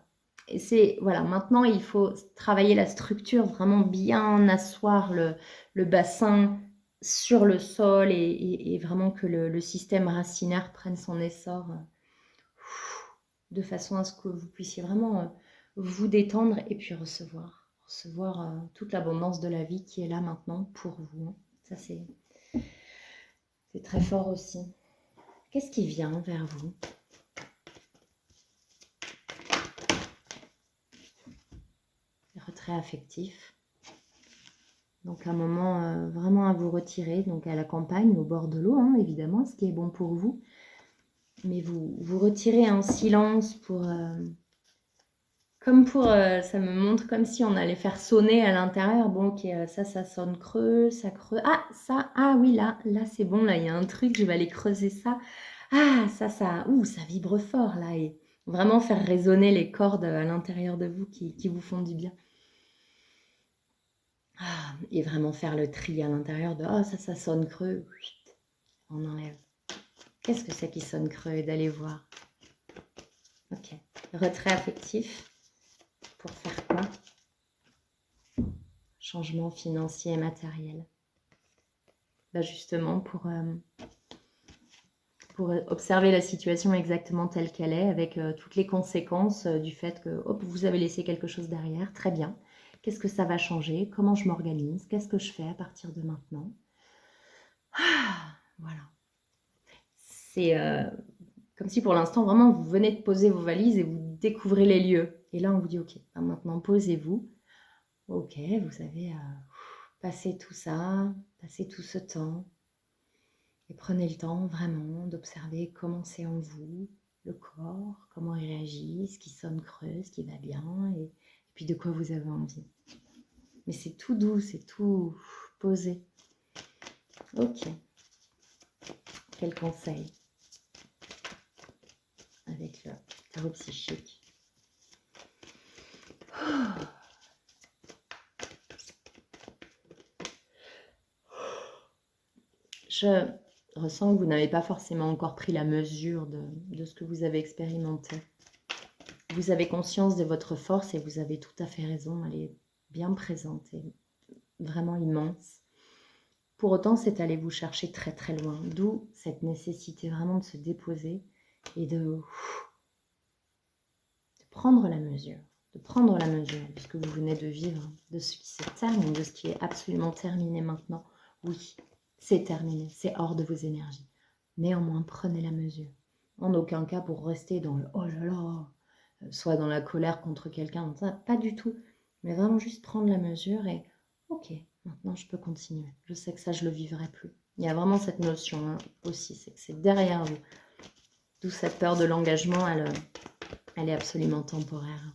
Et voilà, maintenant il faut travailler la structure, vraiment bien asseoir le bassin sur le sol et vraiment que le système racinaire prenne son essor de façon à ce que vous puissiez vraiment vous détendre et puis recevoir toute l'abondance de la vie qui est là maintenant pour vous. Ça c'est très fort aussi. Qu'est-ce qui vient vers vous ? Retrait affectif. Donc un moment vraiment à vous retirer, donc à la campagne, au bord de l'eau, hein, évidemment, ce qui est bon pour vous. Mais vous vous retirez en silence pour... ça me montre comme si on allait faire sonner à l'intérieur. Bon, ok, ça sonne creux, ça creuse. Ah, ça, ah oui, là, c'est bon, là, il y a un truc, je vais aller creuser ça. Ah, ça vibre fort, là. Et vraiment faire résonner les cordes à l'intérieur de vous qui vous font du bien. Ah, et vraiment faire le tri à l'intérieur de, ah, ça sonne creux. Chut, on enlève. Qu'est-ce que c'est qui sonne creux? Et d'aller voir. Ok, retrait affectif. Pour faire quoi? Changement financier et matériel. Bah justement, pour observer la situation exactement telle qu'elle est, avec toutes les conséquences du fait que hop, vous avez laissé quelque chose derrière. Très bien. Qu'est-ce que ça va changer? Comment je m'organise? Qu'est-ce que je fais à partir de maintenant? Ah, voilà. C'est comme si pour l'instant, vraiment, vous venez de poser vos valises et vous découvrez les lieux. Et là, on vous dit, ok, maintenant posez-vous. Ok, vous avez passé tout ça, passé tout ce temps. Et prenez le temps vraiment d'observer comment c'est en vous, le corps, comment il réagit, ce qui sonne creux, ce qui va bien, et puis de quoi vous avez envie. Mais c'est tout doux, c'est tout posé. Ok. Quel conseil avec le tarot psychique. Je ressens que vous n'avez pas forcément encore pris la mesure de ce que vous avez expérimenté. Vous avez conscience de votre force et vous avez tout à fait raison, elle est bien présente et vraiment immense. Pour autant, c'est aller vous chercher très très loin, d'où cette nécessité vraiment de se déposer et de prendre la mesure, de ce que vous venez de vivre, de ce qui se termine, de ce qui est absolument terminé maintenant. Oui, c'est terminé, c'est hors de vos énergies. Néanmoins, prenez la mesure. En aucun cas pour rester dans le « oh là là », soit dans la colère contre quelqu'un, pas du tout. Mais vraiment juste prendre la mesure et « ok, maintenant je peux continuer. Je sais que ça, je ne le vivrai plus. » Il y a vraiment cette notion hein, aussi, c'est que c'est derrière vous. D'où cette peur de l'engagement, elle est absolument temporaire.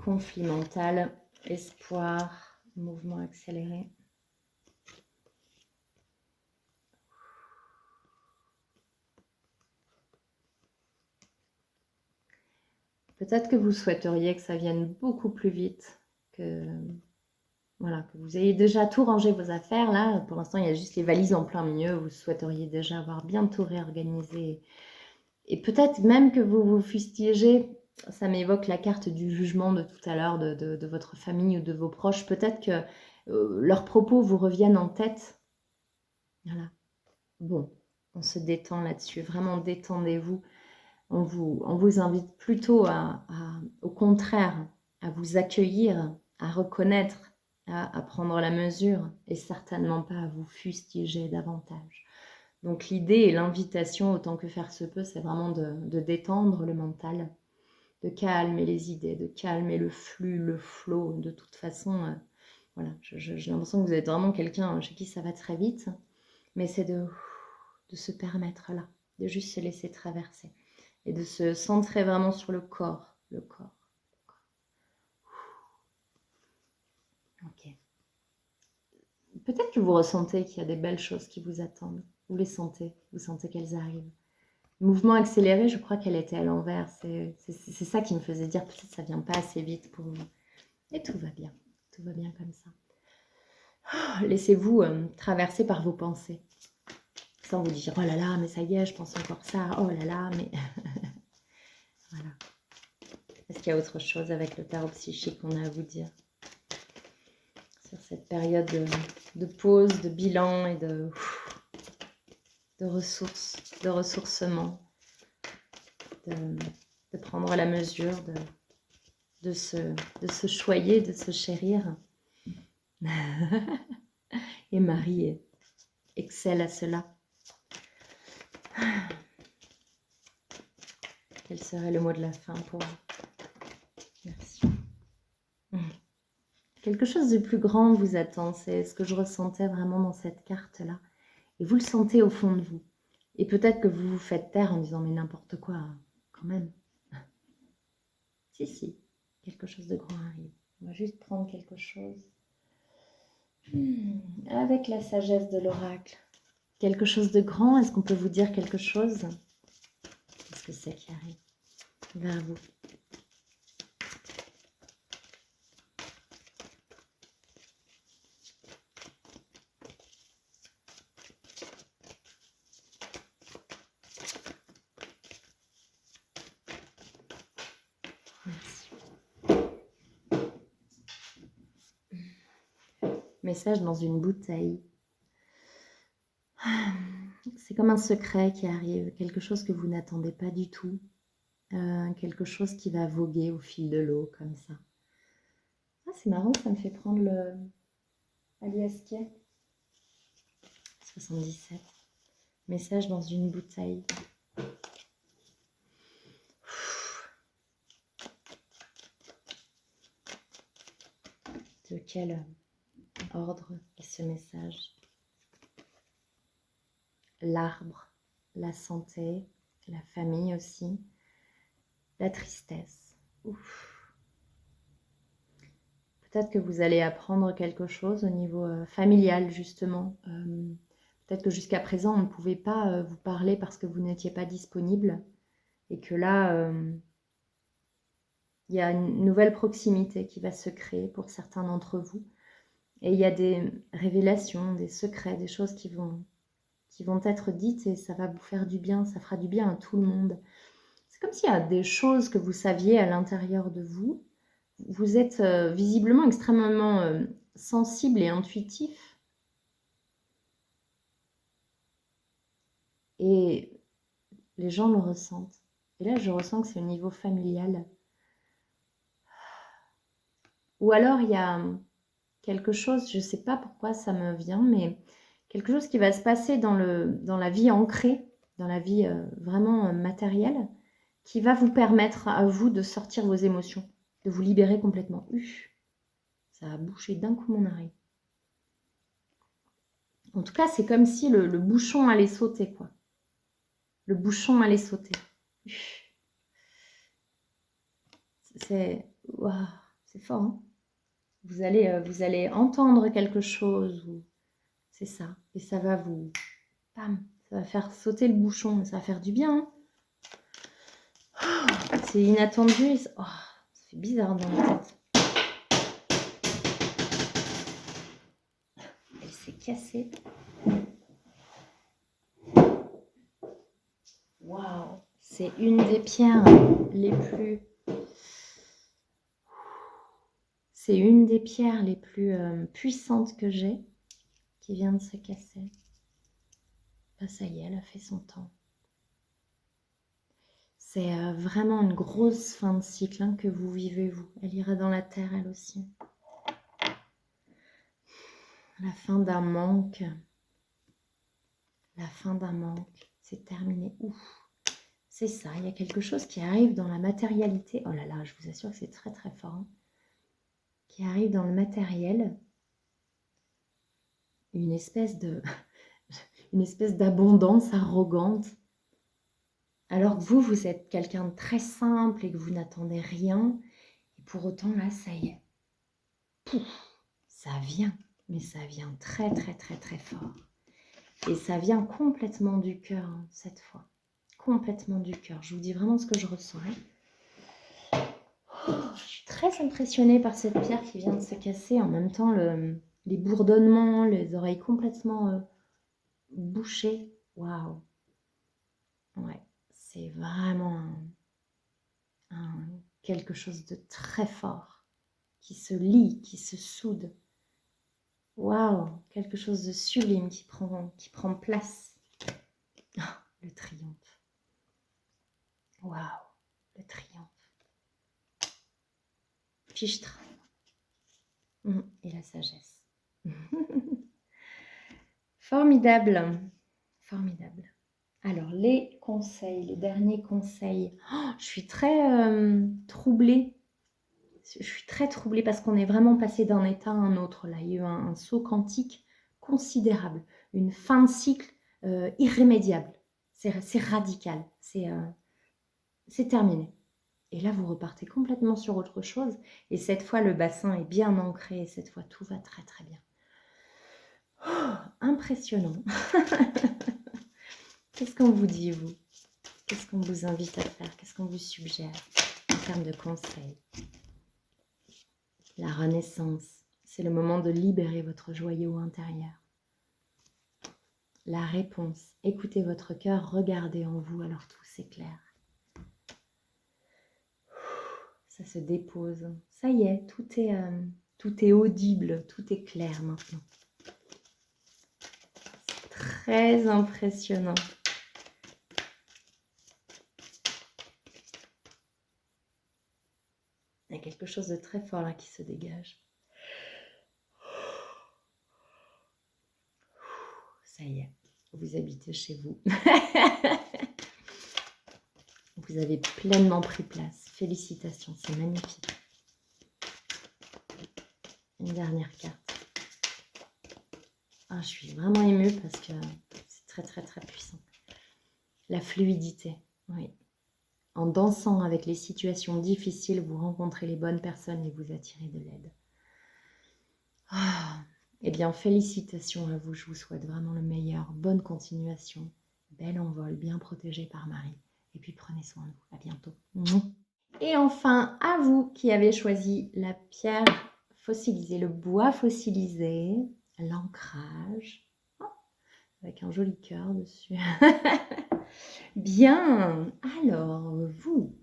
Conflit mental, espoir, mouvement accéléré. Peut-être que vous souhaiteriez que ça vienne beaucoup plus vite, que vous ayez déjà tout rangé vos affaires. Là, pour l'instant, il y a juste les valises en plein milieu. Vous souhaiteriez déjà avoir bien tout réorganisé. Et peut-être même que vous vous fustigez. Ça m'évoque la carte du jugement de tout à l'heure de votre famille ou de vos proches. Peut-être que leurs propos vous reviennent en tête. Voilà. Bon, on se détend là-dessus. Vraiment, détendez-vous. On vous invite plutôt au contraire, à vous accueillir, à reconnaître, à prendre la mesure et certainement pas à vous fustiger davantage. Donc l'idée et l'invitation, autant que faire se peut, c'est vraiment de détendre le mental, de calmer les idées, de calmer le flux, le flot. De toute façon, voilà, j'ai l'impression que vous êtes vraiment quelqu'un chez qui ça va très vite, mais c'est de se permettre là, de juste se laisser traverser. Et de se centrer vraiment sur le corps. Le corps. Ok. Peut-être que vous ressentez qu'il y a des belles choses qui vous attendent. Vous les sentez. Vous sentez qu'elles arrivent. Mouvement accéléré, je crois qu'elle était à l'envers. C'est ça qui me faisait dire peut-être que ça ne vient pas assez vite pour vous. Et tout va bien. Tout va bien comme ça. Oh, laissez-vous traverser par vos pensées. Sans vous dire, oh là là, mais ça y est, je pense encore ça. Oh là là, mais... Voilà. Est-ce qu'il y a autre chose avec le tarot psychique qu'on a à vous dire sur cette période de pause, de bilan et de ressourcement, de prendre la mesure, de se choyer, de se chérir. Et Marie excelle à cela. Quel serait le mot de la fin pour vous? Merci. quelque chose de plus grand vous attend. C'est ce que je ressentais vraiment dans cette carte-là. Et vous le sentez au fond de vous. Et peut-être que vous vous faites taire en disant, mais n'importe quoi, quand même. Si, quelque chose de grand arrive. On va juste prendre quelque chose. Avec la sagesse de l'oracle. Quelque chose de grand, est-ce qu'on peut vous dire quelque chose? Qu'est-ce que c'est qui arrive vers vous? Merci. Message dans une bouteille. C'est comme un secret qui arrive, quelque chose que vous n'attendez pas du tout, quelque chose qui va voguer au fil de l'eau, comme ça. Ah, c'est marrant, ça me fait prendre le Aliasquet 77. Message dans une bouteille. De quel ordre est ce message? L'arbre, la santé, la famille aussi, la tristesse. Ouf. Peut-être que vous allez apprendre quelque chose au niveau familial, justement. Peut-être que jusqu'à présent, on ne pouvait pas vous parler parce que vous n'étiez pas disponible. Et que là, il y a une nouvelle proximité qui va se créer pour certains d'entre vous. Et il y a des révélations, des secrets, des choses qui vont être dites et ça va vous faire du bien, ça fera du bien à tout le monde. C'est comme s'il y a des choses que vous saviez à l'intérieur de vous. Vous êtes visiblement extrêmement sensible et intuitif. Et les gens le ressentent. Et là, je ressens que c'est au niveau familial. Ou alors, il y a quelque chose, je ne sais pas pourquoi ça me vient, mais quelque chose qui va se passer dans la vie ancrée, dans la vie vraiment matérielle, qui va vous permettre à vous de sortir vos émotions, de vous libérer complètement. Ça a bouché d'un coup mon oreille. En tout cas, c'est comme si le bouchon allait sauter, quoi. Le bouchon allait sauter. C'est waouh, c'est fort, hein. Vous allez entendre quelque chose, c'est ça, et ça va vous, bam, ça va faire sauter le bouchon, ça va faire du bien, hein. C'est inattendu, ça fait bizarre dans la tête. Elle s'est cassée. Waouh, c'est une des pierres les plus... C'est une des pierres les plus puissantes que j'ai, qui vient de se casser. Ben, ça y est, elle a fait son temps. C'est vraiment une grosse fin de cycle que vous vivez, vous. Elle ira dans la terre, elle aussi. La fin d'un manque. La fin d'un manque. C'est terminé. Ouf. C'est ça, il y a quelque chose qui arrive dans la matérialité. Oh là là, je vous assure que c'est très très fort. Hein. Qui arrive dans le matériel. Une espèce d'abondance arrogante. Alors que vous êtes quelqu'un de très simple et que vous n'attendez rien. Et pour autant, là, ça y est. Pouf, ça vient. Mais ça vient très, très, très, très fort. Et ça vient complètement du cœur, hein, cette fois. Complètement du cœur. Je vous dis vraiment ce que je ressens. Hein. Je suis très impressionnée par cette pierre qui vient de se casser. En même temps, les bourdonnements, les oreilles complètement bouchées. Waouh. Ouais, c'est vraiment quelque chose de très fort qui se lie, qui se soude. Waouh, quelque chose de sublime qui prend place. Oh, le triomphe. Waouh, le triomphe. Fichtre. Et la sagesse. Formidable. Formidable. Alors, les conseils, les derniers conseils. Oh, je suis très troublée. Je suis très troublée parce qu'on est vraiment passé d'un état à un autre. Là, il y a eu un saut quantique considérable, une fin de cycle irrémédiable. C'est radical, c'est terminé. Et là, vous repartez complètement sur autre chose. Et cette fois, le bassin est bien ancré. Et cette fois, tout va très très bien. Oh, impressionnant. Qu'est-ce qu'on vous dit, vous? Qu'est-ce qu'on vous invite à faire? Qu'est-ce qu'on vous suggère en termes de conseils? La renaissance, c'est le moment de libérer votre joyau intérieur. La réponse, écoutez votre cœur, regardez en vous, alors tout s'éclaire. Ça se dépose. Ça y est, tout est audible, tout est clair maintenant. C'est très impressionnant. Il y a quelque chose de très fort là qui se dégage. Ça y est, vous habitez chez vous. Vous avez pleinement pris place. Félicitations, c'est magnifique. Une dernière carte. Ah, je suis vraiment émue parce que c'est très très très puissant. La fluidité, oui. En dansant avec les situations difficiles, vous rencontrez les bonnes personnes et vous attirez de l'aide. Ah, eh bien, félicitations à vous. Je vous souhaite vraiment le meilleur. Bonne continuation. Bel envol, bien protégé par Marie. Et puis, prenez soin de vous. À bientôt. Et enfin, à vous qui avez choisi la pierre fossilisée, le bois fossilisé, l'ancrage, avec un joli cœur dessus. Bien, alors vous,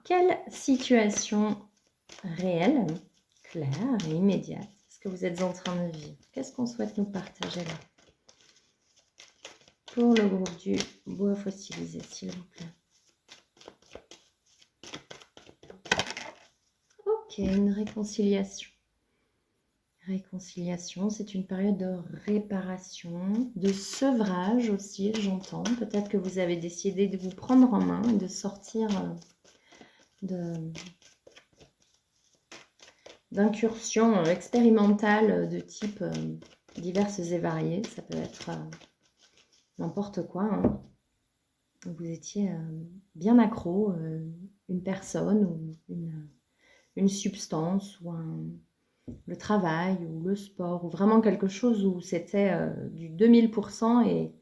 quelle situation réelle, claire et immédiate est-ce que vous êtes en train de vivre? Qu'est-ce qu'on souhaite nous partager là? Pour le groupe du bois fossilisé, s'il vous plaît. Ok, une réconciliation. Réconciliation, c'est une période de réparation, de sevrage aussi, j'entends. Peut-être que vous avez décidé de vous prendre en main et de sortir d'incursions expérimentales de type diverses et variées. Ça peut être n'importe quoi. Hein. Vous étiez bien accro, une personne ou une substance ou le travail ou le sport ou vraiment quelque chose où c'était du 2000% et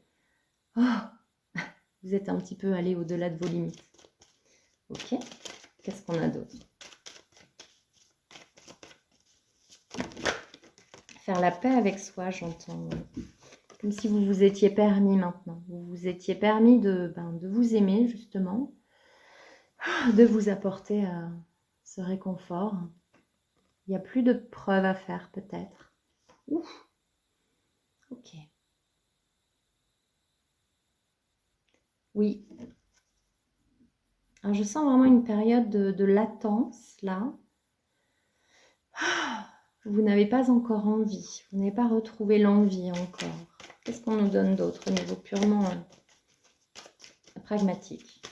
vous êtes un petit peu allé au-delà de vos limites. Ok, qu'est-ce qu'on a d'autre? Faire la paix avec soi, j'entends. Comme si vous vous étiez permis maintenant. Vous vous étiez permis de vous aimer justement, de vous apporter ce réconfort. Il n'y a plus de preuves à faire peut-être. Ouf. Ok. Oui. Alors je sens vraiment une période de latence là. Vous n'avez pas encore envie. Vous n'avez pas retrouvé l'envie encore. Qu'est-ce qu'on nous donne d'autre au niveau purement pragmatique?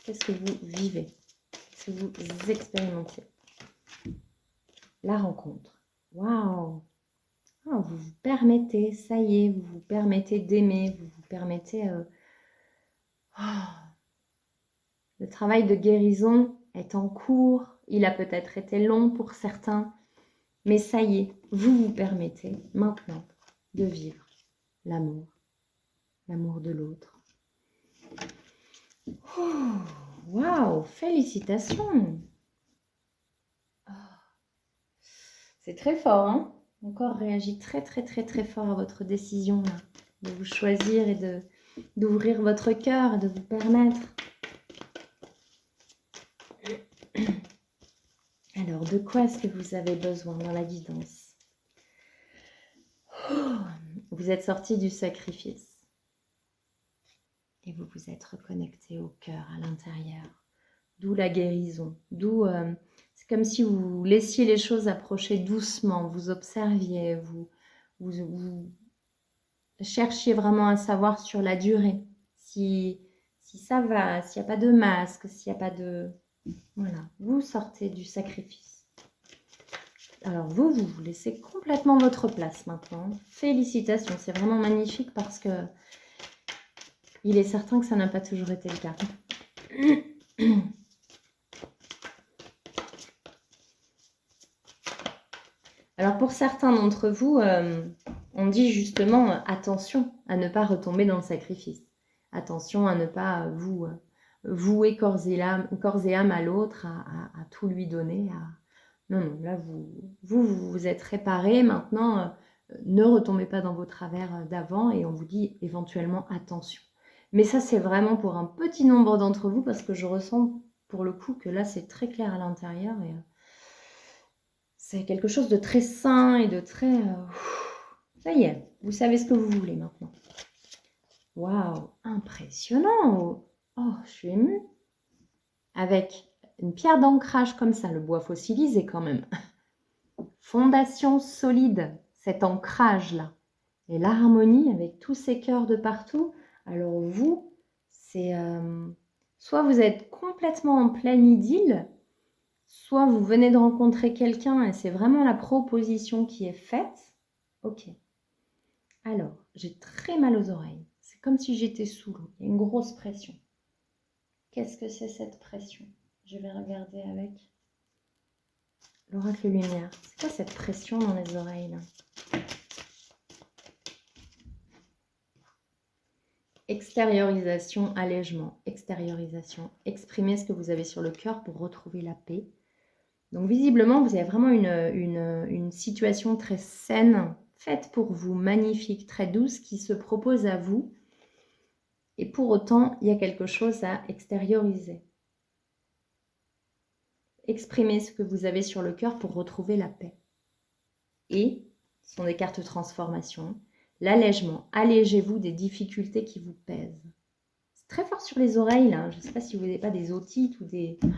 Qu'est-ce que vous vivez? Qu'est-ce que vous expérimentez? La rencontre. Waouh! Ah, vous vous permettez, ça y est, vous vous permettez d'aimer, vous vous permettez... Le travail de guérison est en cours, il a peut-être été long pour certains, mais ça y est, vous vous permettez maintenant de vivre l'amour de l'autre. Waouh, félicitations! C'est très fort, hein? Mon corps réagit très très très très fort à votre décision là, de vous choisir et d'ouvrir votre cœur et de vous permettre. Alors, de quoi est-ce que vous avez besoin dans la guidance? Vous êtes sorti du sacrifice et vous vous êtes reconnecté au cœur, à l'intérieur, d'où la guérison, d'où... c'est comme si vous laissiez les choses approcher doucement, vous observiez, vous cherchiez vraiment à savoir sur la durée si si ça va, s'il n'y a pas de masque, s'il n'y a pas de... Voilà, vous sortez du sacrifice. Alors vous vous laissez complètement votre place maintenant. Félicitations, c'est vraiment magnifique parce que il est certain que ça n'a pas toujours été le cas. Alors pour certains d'entre vous, on dit justement attention à ne pas retomber dans le sacrifice. Attention à ne pas vous vouer corps et âme à l'autre, à tout lui donner. Non, non, là vous êtes réparé. Maintenant, ne retombez pas dans vos travers d'avant et on vous dit éventuellement attention. Mais ça, c'est vraiment pour un petit nombre d'entre vous parce que je ressens pour le coup que là, c'est très clair à l'intérieur et c'est quelque chose de très sain et de très... ça y est, vous savez ce que vous voulez maintenant. Waouh, impressionnant. Oh, je suis émue. Avec une pierre d'ancrage comme ça, le bois fossilisé quand même. Fondation solide, cet ancrage-là. Et l'harmonie avec tous ces cœurs de partout. Alors vous, c'est... soit vous êtes complètement en pleine idylle, soit vous venez de rencontrer quelqu'un et c'est vraiment la proposition qui est faite. Ok. Alors, j'ai très mal aux oreilles. C'est comme si j'étais sous l'eau. Il y a une grosse pression. Qu'est-ce que c'est cette pression? Je vais regarder avec l'oracle lumière. C'est quoi cette pression dans les oreilles là? Extériorisation, allègement, extériorisation. Exprimez ce que vous avez sur le cœur pour retrouver la paix. Donc visiblement, vous avez vraiment une situation très saine, faite pour vous, magnifique, très douce, qui se propose à vous. Et pour autant, il y a quelque chose à extérioriser. Exprimez ce que vous avez sur le cœur pour retrouver la paix. Et, ce sont des cartes transformation, l'allègement. Allégez-vous des difficultés qui vous pèsent. C'est très fort sur les oreilles, là. Je ne sais pas si vous n'avez pas des otites ou des... Oh,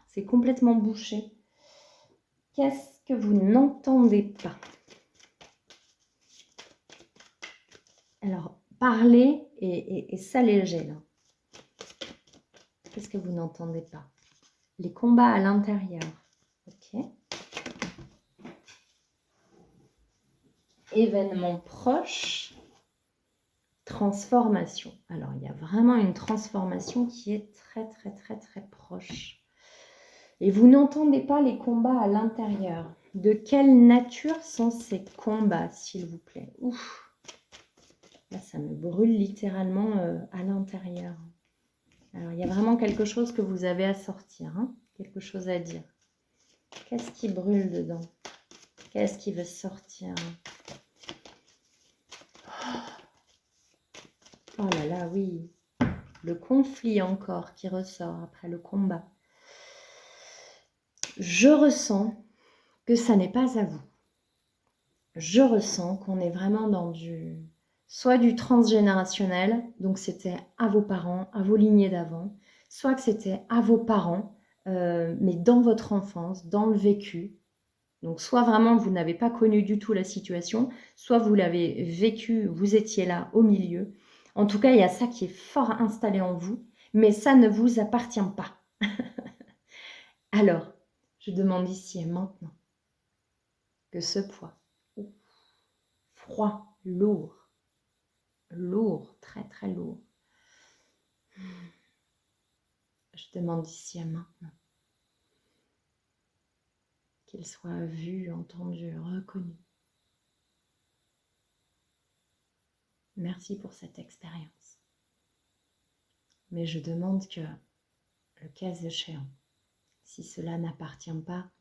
c'est complètement bouché. Qu'est-ce que vous n'entendez pas? Alors, parler et s'alléger, là. Qu'est-ce que vous n'entendez pas? Les combats à l'intérieur. Ok. Événement proche. Transformation. Alors, il y a vraiment une transformation qui est très, très, très, très proche. Et vous n'entendez pas les combats à l'intérieur. De quelle nature sont ces combats, s'il vous plaît? Ouf. Là, ça me brûle littéralement à l'intérieur. Alors, il y a vraiment quelque chose que vous avez à sortir, hein, quelque chose à dire. Qu'est-ce qui brûle dedans? Qu'est-ce qui veut sortir? Oh là là, oui. Le conflit encore qui ressort après le combat. Je ressens que ça n'est pas à vous. Je ressens qu'on est vraiment dans soit du transgénérationnel, donc c'était à vos parents, à vos lignées d'avant, soit que c'était à vos parents, mais dans votre enfance, dans le vécu. Donc soit vraiment vous n'avez pas connu du tout la situation, soit vous l'avez vécu, vous étiez là au milieu. En tout cas, il y a ça qui est fort installé en vous, mais ça ne vous appartient pas. Alors, je demande ici et maintenant que ce poids, froid, lourd, très très lourd, je demande ici et maintenant qu'il soit vu, entendu, reconnu. Merci pour cette expérience. Mais je demande que, le cas échéant, si cela n'appartient pas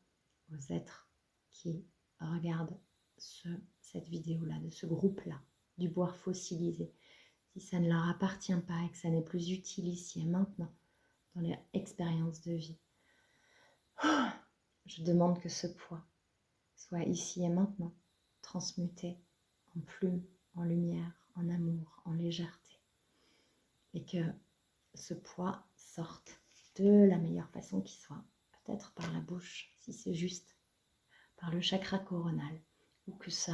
aux êtres qui regardent cette vidéo-là, de ce groupe-là, du bois fossilisé, si ça ne leur appartient pas et que ça n'est plus utile ici et maintenant dans leur expérience de vie, je demande que ce poids soit ici et maintenant transmuté en plume, en lumière, en amour, en légèreté, et que ce poids sorte de la meilleure façon qui soit, peut-être par la bouche si c'est juste, par le chakra coronal, ou que ça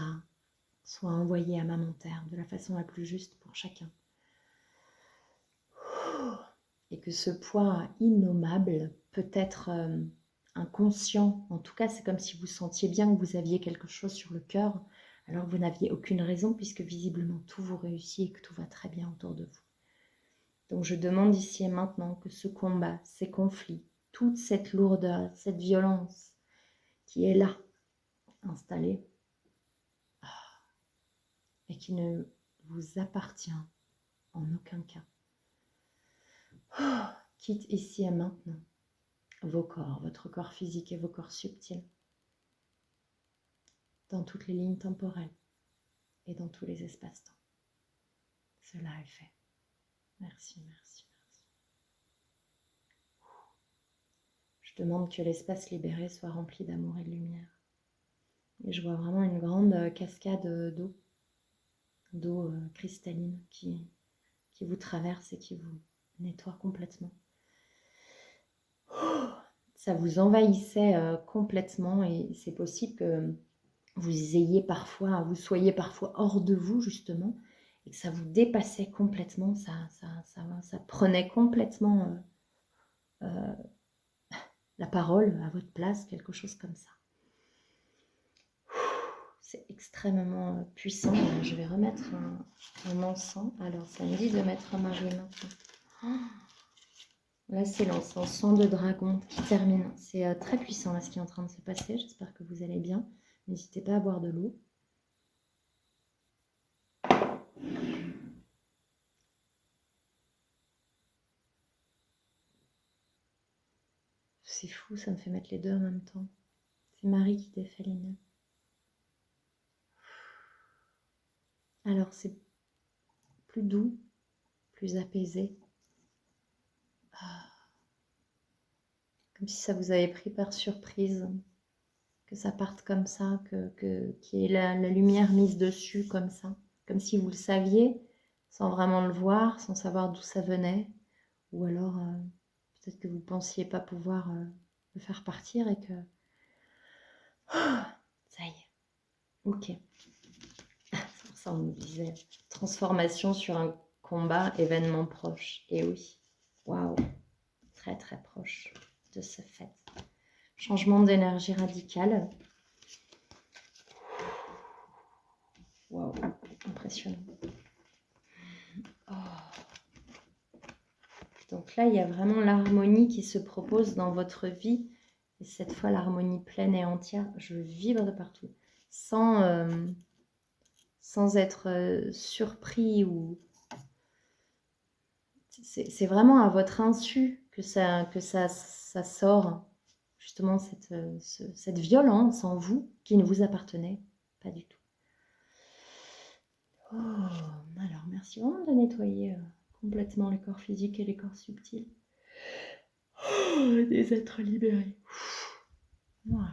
soit envoyé à Maman Terre de la façon la plus juste pour chacun. et que ce poids innommable peut être inconscient. En tout cas, c'est comme si vous sentiez bien que vous aviez quelque chose sur le cœur, alors que vous n'aviez aucune raison, puisque visiblement tout vous réussit et que tout va très bien autour de vous. Donc je demande ici et maintenant que ce combat, ces conflits, toute cette lourdeur, cette violence qui est là, installée, et qui ne vous appartient en aucun cas, quitte ici et maintenant vos corps, votre corps physique et vos corps subtils, dans toutes les lignes temporelles et dans tous les espaces-temps. Cela est fait. Merci, merci, merci. Je demande que l'espace libéré soit rempli d'amour et de lumière. Et je vois vraiment une grande cascade d'eau cristalline qui vous traverse et qui vous nettoie complètement. Ça vous envahissait complètement et c'est possible que vous soyez parfois hors de vous justement et que ça vous dépassait complètement, ça prenait complètement la parole à votre place, quelque chose comme ça. C'est extrêmement puissant. Je vais remettre un encens. Alors, ça me dit de mettre un marie maintenant. Là, c'est l'encens sang de dragon qui termine. C'est très puissant là, ce qui est en train de se passer. J'espère que vous allez bien. N'hésitez pas à boire de l'eau. C'est fou, ça me fait mettre les deux en même temps. C'est Marie qui défait les nœuds. Alors, c'est plus doux, plus apaisé. Comme si ça vous avait pris par surprise, que ça parte comme ça, qu'il y ait la lumière mise dessus comme ça. Comme si vous le saviez, sans vraiment le voir, sans savoir d'où ça venait. Ou alors, peut-être que vous ne pensiez pas pouvoir le faire partir et que... ça y est. Ok. C'est pour ça on nous disait transformation sur un combat, événement proche. Et oui, waouh, très très proche de ce fait. Changement d'énergie radicale. Waouh, impressionnant. Oh. Donc là, il y a vraiment l'harmonie qui se propose dans votre vie. Et cette fois, l'harmonie pleine et entière. Je vibre de partout. Sans être surpris ou... C'est vraiment à votre insu que ça sort. Justement, cette violence en vous qui ne vous appartenait pas du tout. Oh, alors merci vraiment de nettoyer complètement les corps physiques et les corps subtils. Oh, des êtres libérés. Voilà.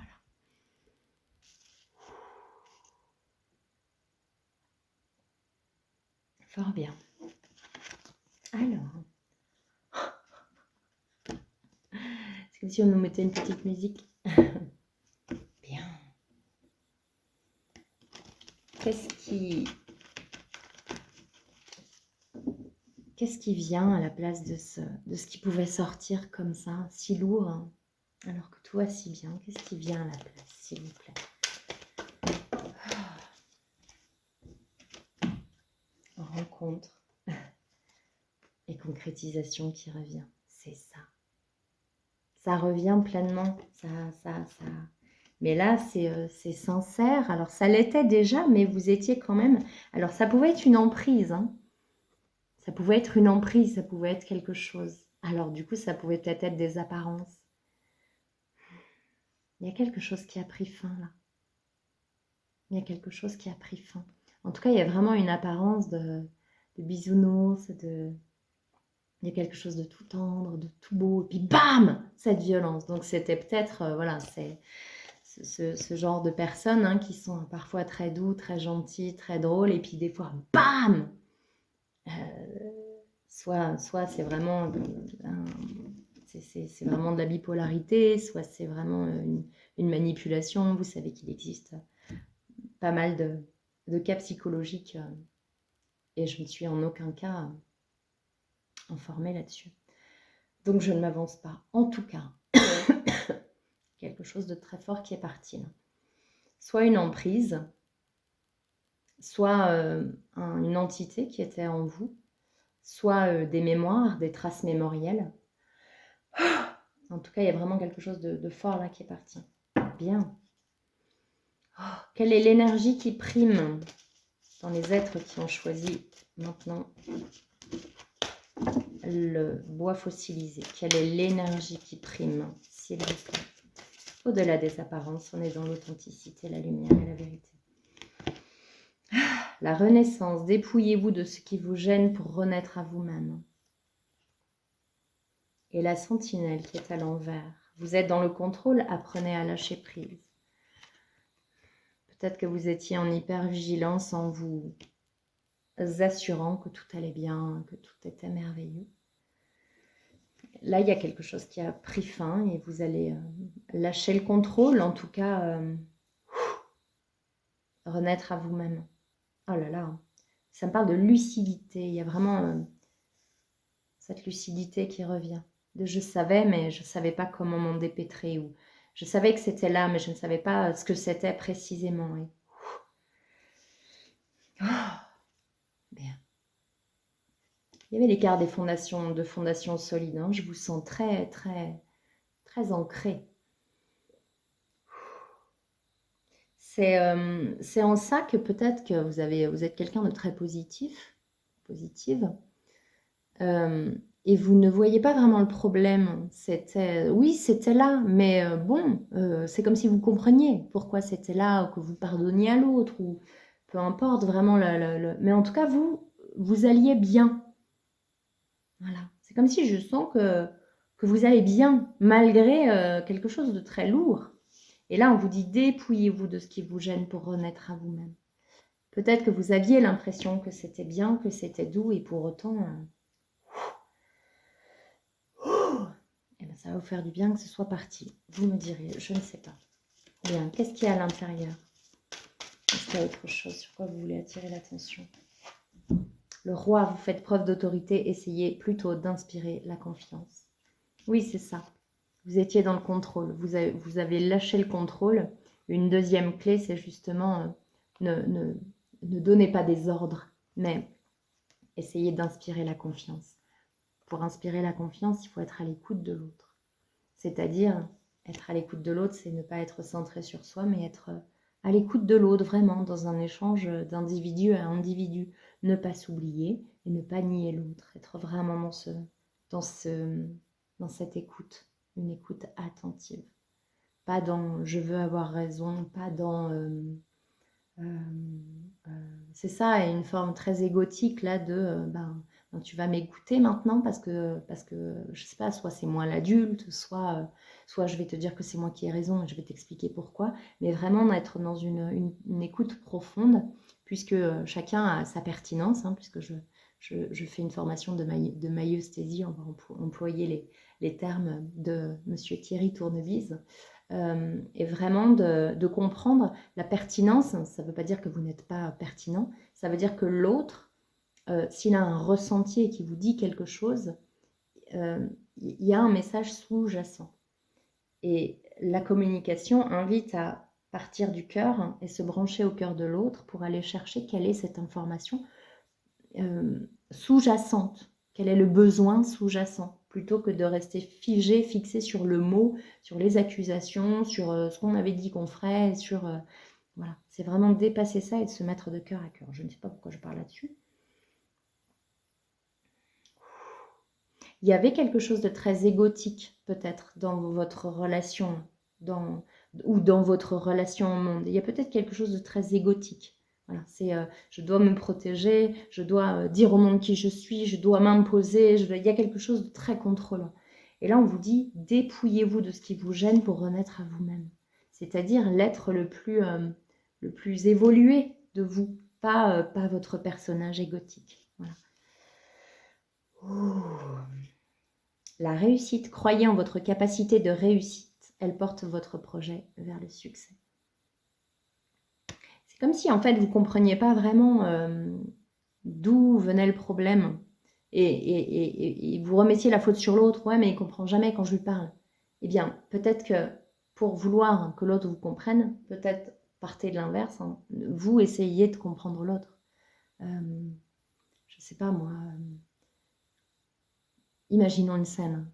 Fort bien. Alors, c'est comme si on nous mettait une petite musique. Bien. Qu'est-ce qui vient à la place de ce qui pouvait sortir comme ça, si lourd, hein, alors que tout va si bien? Qu'est-ce qui vient à la place, s'il vous plaît? Rencontre et concrétisation qui revient, c'est ça. Ça revient pleinement, ça. Mais là, c'est sincère. Alors, ça l'était déjà, mais vous étiez quand même... Alors, ça pouvait être une emprise, hein. Ça pouvait être une emprise, ça pouvait être quelque chose. Alors, du coup, ça pouvait peut-être être des apparences. Il y a quelque chose qui a pris fin, là. Il y a quelque chose qui a pris fin. En tout cas, il y a vraiment une apparence de bisounours, il y a quelque chose de tout tendre, de tout beau, et puis bam, cette violence. Donc c'était peut-être, voilà, c'est ce genre de personnes hein, qui sont parfois très doux, très gentils, très drôles, et puis des fois, bam, soit c'est vraiment, c'est vraiment de la bipolarité, soit c'est vraiment une manipulation. Vous savez qu'il existe pas mal de cas psychologiques et je ne suis en aucun cas informée là-dessus. Donc, je ne m'avance pas. En tout cas, quelque chose de très fort qui est parti là. Soit une emprise, soit une entité qui était en vous, soit des mémoires, des traces mémorielles. En tout cas, il y a vraiment quelque chose de fort là qui est parti. Bien. Quelle est l'énergie qui prime dans les êtres qui ont choisi maintenant le bois fossilisé? Quelle est l'énergie qui prime, s'il vous plaît? Au-delà des apparences, on est dans l'authenticité, la lumière et la vérité. La renaissance, dépouillez-vous de ce qui vous gêne pour renaître à vous-même. Et la sentinelle qui est à l'envers. Vous êtes dans le contrôle, apprenez à lâcher prise. Peut-être que vous étiez en hypervigilance en vous assurant que tout allait bien, que tout était merveilleux. Là, il y a quelque chose qui a pris fin et vous allez lâcher le contrôle, en tout cas renaître à vous-même. Oh là là, ça me parle de lucidité. Il y a vraiment cette lucidité qui revient. De je savais, mais je ne savais pas comment m'en dépêtrer. Ou je savais que c'était là, mais je ne savais pas ce que c'était précisément. Et... Oh, bien. Il y avait l'écart des fondations solides. Hein. Je vous sens très, très, très ancré. C'est en ça que peut-être que vous êtes quelqu'un de très positive. Et vous ne voyez pas vraiment le problème. Oui, c'était là, mais c'est comme si vous compreniez pourquoi c'était là, ou que vous pardonniez à l'autre, ou peu importe vraiment. Mais en tout cas, vous alliez bien. Voilà. C'est comme si je sens que vous allez bien, malgré quelque chose de très lourd. Et là, on vous dit, dépouillez-vous de ce qui vous gêne pour renaître à vous-même. Peut-être que vous aviez l'impression que c'était bien, que c'était doux, et pour autant... Eh bien, ça va vous faire du bien que ce soit parti. Vous me direz, je ne sais pas. Bien, qu'est-ce qu'il y a à l'intérieur? Est-ce qu'il y a autre chose sur quoi vous voulez attirer l'attention? Le roi, vous faites preuve d'autorité, essayez plutôt d'inspirer la confiance. Oui, c'est ça. Vous étiez dans le contrôle, vous avez lâché le contrôle. Une deuxième clé, c'est justement ne donnez pas des ordres, mais essayez d'inspirer la confiance. Pour inspirer la confiance, il faut être à l'écoute de l'autre. C'est-à-dire, être à l'écoute de l'autre, c'est ne pas être centré sur soi, mais être à l'écoute de l'autre, vraiment, dans un échange d'individu à individu. Ne pas s'oublier et ne pas nier l'autre. Être vraiment dans cette écoute, une écoute attentive. Pas dans « je veux avoir raison », pas dans... c'est ça, et une forme très égotique là de tu vas m'écouter maintenant parce que je sais pas, soit c'est moi l'adulte, soit je vais te dire que c'est moi qui ai raison et je vais t'expliquer pourquoi, mais vraiment être dans une écoute profonde, puisque chacun a sa pertinence, hein, puisque je fais une formation de maïeusthésie, on va employer les termes de monsieur Thierry Tournebise. Et vraiment de comprendre la pertinence. Ça ne veut pas dire que vous n'êtes pas pertinent, ça veut dire que l'autre, s'il a un ressenti et qu'il vous dit quelque chose, il y a un message sous-jacent. Et la communication invite à partir du cœur et se brancher au cœur de l'autre pour aller chercher quelle est cette information sous-jacente, quel est le besoin sous-jacent, plutôt que de rester fixé sur le mot, sur les accusations, sur ce qu'on avait dit qu'on ferait, voilà, c'est vraiment dépasser ça et de se mettre de cœur à cœur. Je ne sais pas pourquoi je parle là-dessus. Il y avait quelque chose de très égotique, peut-être, dans votre relation, ou dans votre relation au monde. Il y a peut-être quelque chose de très égotique. Voilà, c'est je dois me protéger, je dois dire au monde qui je suis, je dois m'imposer, il y a quelque chose de très contrôlant. Et là, on vous dit, dépouillez-vous de ce qui vous gêne pour renaître à vous-même. C'est-à-dire l'être le plus évolué de vous, pas votre personnage égotique. Voilà. La réussite, croyez en votre capacité de réussite, elle porte votre projet vers le succès. Comme si en fait vous ne compreniez pas vraiment d'où venait le problème. et vous remettiez la faute sur l'autre, ouais, mais il ne comprend jamais quand je lui parle. Eh bien, peut-être que pour vouloir que l'autre vous comprenne, peut-être partez de l'inverse, hein. Vous essayez de comprendre l'autre. Je ne sais pas moi, imaginons une scène.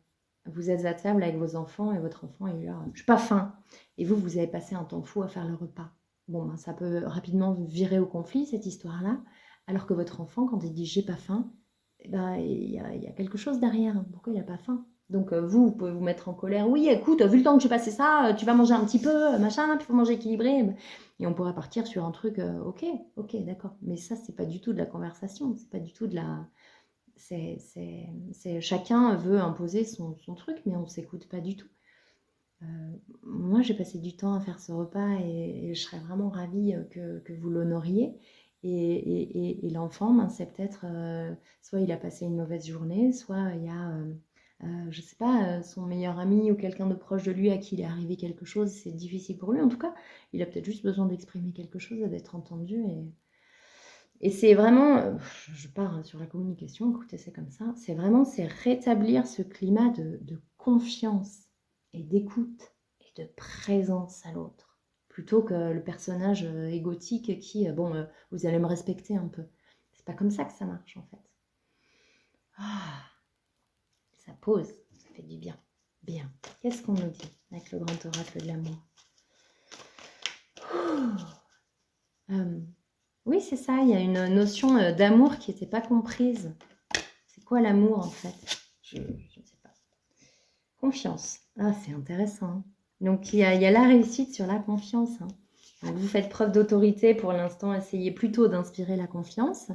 Vous êtes à table avec vos enfants et votre enfant est là, je n'ai pas faim. Et vous avez passé un temps fou à faire le repas. Bon, ben, ça peut rapidement virer au conflit, cette histoire-là. Alors que votre enfant, quand il dit j'ai pas faim, eh ben, il y a quelque chose derrière. Pourquoi il n'a pas faim? Donc vous pouvez vous mettre en colère. Oui, écoute, vu le temps que j'ai passé ça, tu vas manger un petit peu, machin, puis il faut manger équilibré. Et on pourra partir sur un truc, ok, d'accord. Mais ça, c'est pas du tout de la conversation, c'est pas du tout de la... Chacun veut imposer son truc, mais on ne s'écoute pas du tout. Moi, j'ai passé du temps à faire ce repas et je serais vraiment ravie que vous l'honoriez. Et l'enfant, ben, c'est peut-être, soit il a passé une mauvaise journée, soit il y a, je ne sais pas, son meilleur ami ou quelqu'un de proche de lui à qui il est arrivé quelque chose, c'est difficile pour lui. En tout cas, il a peut-être juste besoin d'exprimer quelque chose et d'être entendu. Et c'est vraiment, je pars sur la communication, écoutez, c'est comme ça, c'est rétablir ce climat de confiance et d'écoute et de présence à l'autre, plutôt que le personnage égotique qui, bon, vous allez me respecter un peu. C'est pas comme ça que ça marche en fait. Ah, ça pose, ça fait du bien. Bien. Qu'est-ce qu'on nous dit avec le grand oracle de l'amour? Oui, c'est ça, il y a une notion d'amour qui n'était pas comprise. C'est quoi l'amour en fait? Je ne sais pas. Confiance. Ah, c'est intéressant, hein. Donc il y a la réussite sur la confiance, hein. Donc, vous faites preuve d'autorité pour l'instant, essayez plutôt d'inspirer la confiance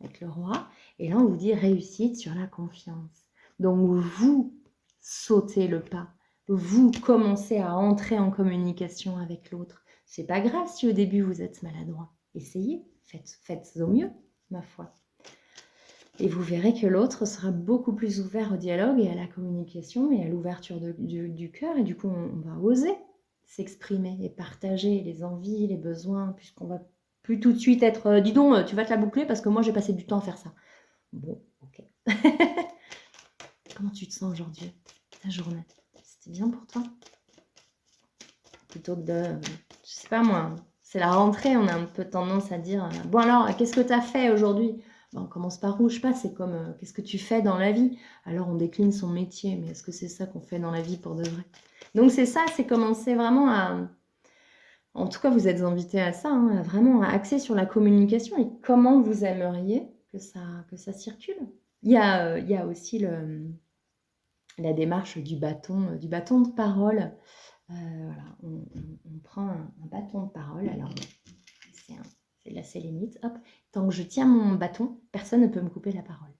avec le roi. Et là, on vous dit réussite sur la confiance. Donc vous sautez le pas. Vous commencez à entrer en communication avec l'autre. C'est pas grave si au début vous êtes maladroit. Essayez, faites au mieux, ma foi. Et vous verrez que l'autre sera beaucoup plus ouvert au dialogue et à la communication et à l'ouverture du cœur. Et du coup, on va oser s'exprimer et partager les envies, les besoins, puisqu'on va plus tout de suite être dis donc, tu vas te la boucler parce que moi, j'ai passé du temps à faire ça. Bon, ok. Comment tu te sens aujourd'hui, ta journée? C'était bien pour toi? Plutôt que de... je sais pas moi, c'est la rentrée, on a un peu tendance à dire bon alors, qu'est-ce que tu as fait aujourd'hui? Ben, on commence par où? Je sais pas, c'est comme qu'est-ce que tu fais dans la vie? Alors on décline son métier, mais est-ce que c'est ça qu'on fait dans la vie pour de vrai? Donc c'est ça, c'est commencer vraiment à... En tout cas, vous êtes invité à ça, hein, vraiment à axer sur la communication et comment vous aimeriez que ça circule. Il y a aussi la démarche du bâton de parole. Voilà, on prend un bâton de parole. Alors, c'est la sélénite. Hop, tant que je tiens mon bâton, personne ne peut me couper la parole.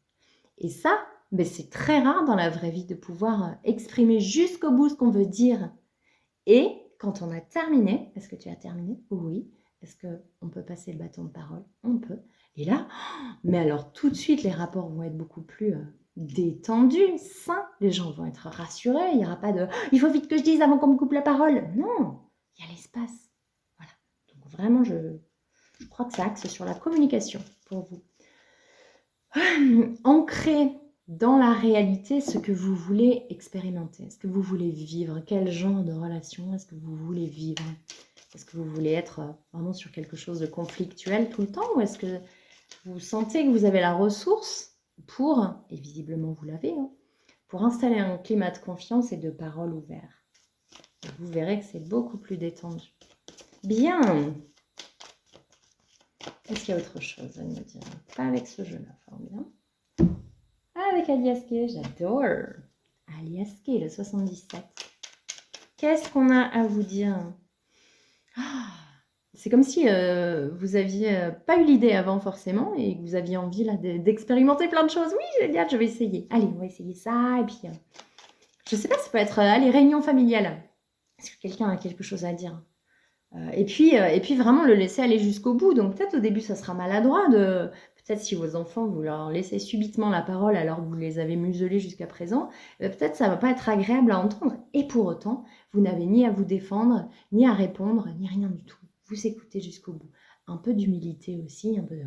Et ça, ben, c'est très rare dans la vraie vie de pouvoir exprimer jusqu'au bout ce qu'on veut dire. Et quand on a terminé, est-ce que tu as terminé? Oui. Est-ce qu'on peut passer le bâton de parole? On peut. Et là, mais alors tout de suite, les rapports vont être beaucoup plus détendus, sains. Les gens vont être rassurés. Il n'y aura pas de « il faut vite que je dise avant qu'on me coupe la parole ». Non, il y a l'espace. Voilà. Donc vraiment, je crois que ça axe sur la communication pour vous. Ancrer dans la réalité ce que vous voulez expérimenter. Est-ce que vous voulez vivre? Quel genre de relation est-ce que vous voulez vivre? Est-ce que vous voulez être vraiment sur quelque chose de conflictuel tout le temps? Ou est-ce que vous sentez que vous avez la ressource pour, et visiblement vous l'avez, hein, pour installer un climat de confiance et de parole ouvert? Vous verrez que c'est beaucoup plus détendu. Bien. Est-ce qu'il y a autre chose à nous dire? Pas avec ce jeu-là, fort bien. Avec Aliaské, j'adore. Aliaské, le 77. Qu'est-ce qu'on a à vous dire? C'est comme si vous aviez pas eu l'idée avant forcément et que vous aviez envie là d'expérimenter plein de choses. Oui, génial, je vais essayer. Allez, on va essayer ça. Et puis, je sais pas, ça peut être les réunions familiales. Est-ce que quelqu'un a quelque chose à dire? Et puis vraiment le laisser aller jusqu'au bout. Donc peut-être au début, ça sera maladroit de... Peut-être si vos enfants, vous leur laissez subitement la parole alors que vous les avez muselés jusqu'à présent, peut-être ça ne va pas être agréable à entendre. Et pour autant, vous n'avez ni à vous défendre, ni à répondre, ni rien du tout. Vous écoutez jusqu'au bout. Un peu d'humilité aussi, un peu de...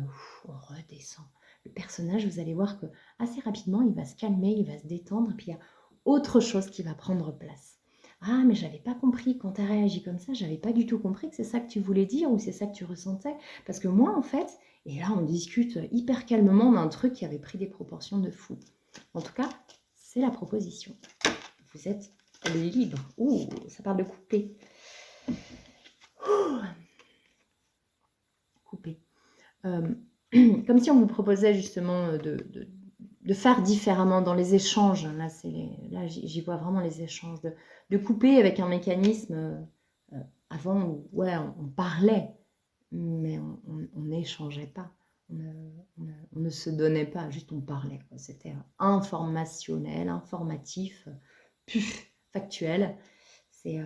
on redescend. le personnage, vous allez voir que assez rapidement, il va se calmer, il va se détendre, et puis il y a autre chose qui va prendre place. Ah, mais j'avais pas compris, quand tu as réagi comme ça, j'avais pas du tout compris que c'est ça que tu voulais dire ou c'est ça que tu ressentais. Parce que moi, en fait, et là, on discute hyper calmement d'un truc qui avait pris des proportions de fou. En tout cas, c'est la proposition. Vous êtes libre. Ouh, ça parle de couper. Ouh. Couper. Comme si on vous proposait justement de faire différemment dans les échanges. Là, j'y vois vraiment les échanges. De couper avec un mécanisme. Avant, où, ouais, on parlait, mais on n'échangeait pas. On ne se donnait pas, juste on parlait. C'était informationnel, informatif, factuel. C'est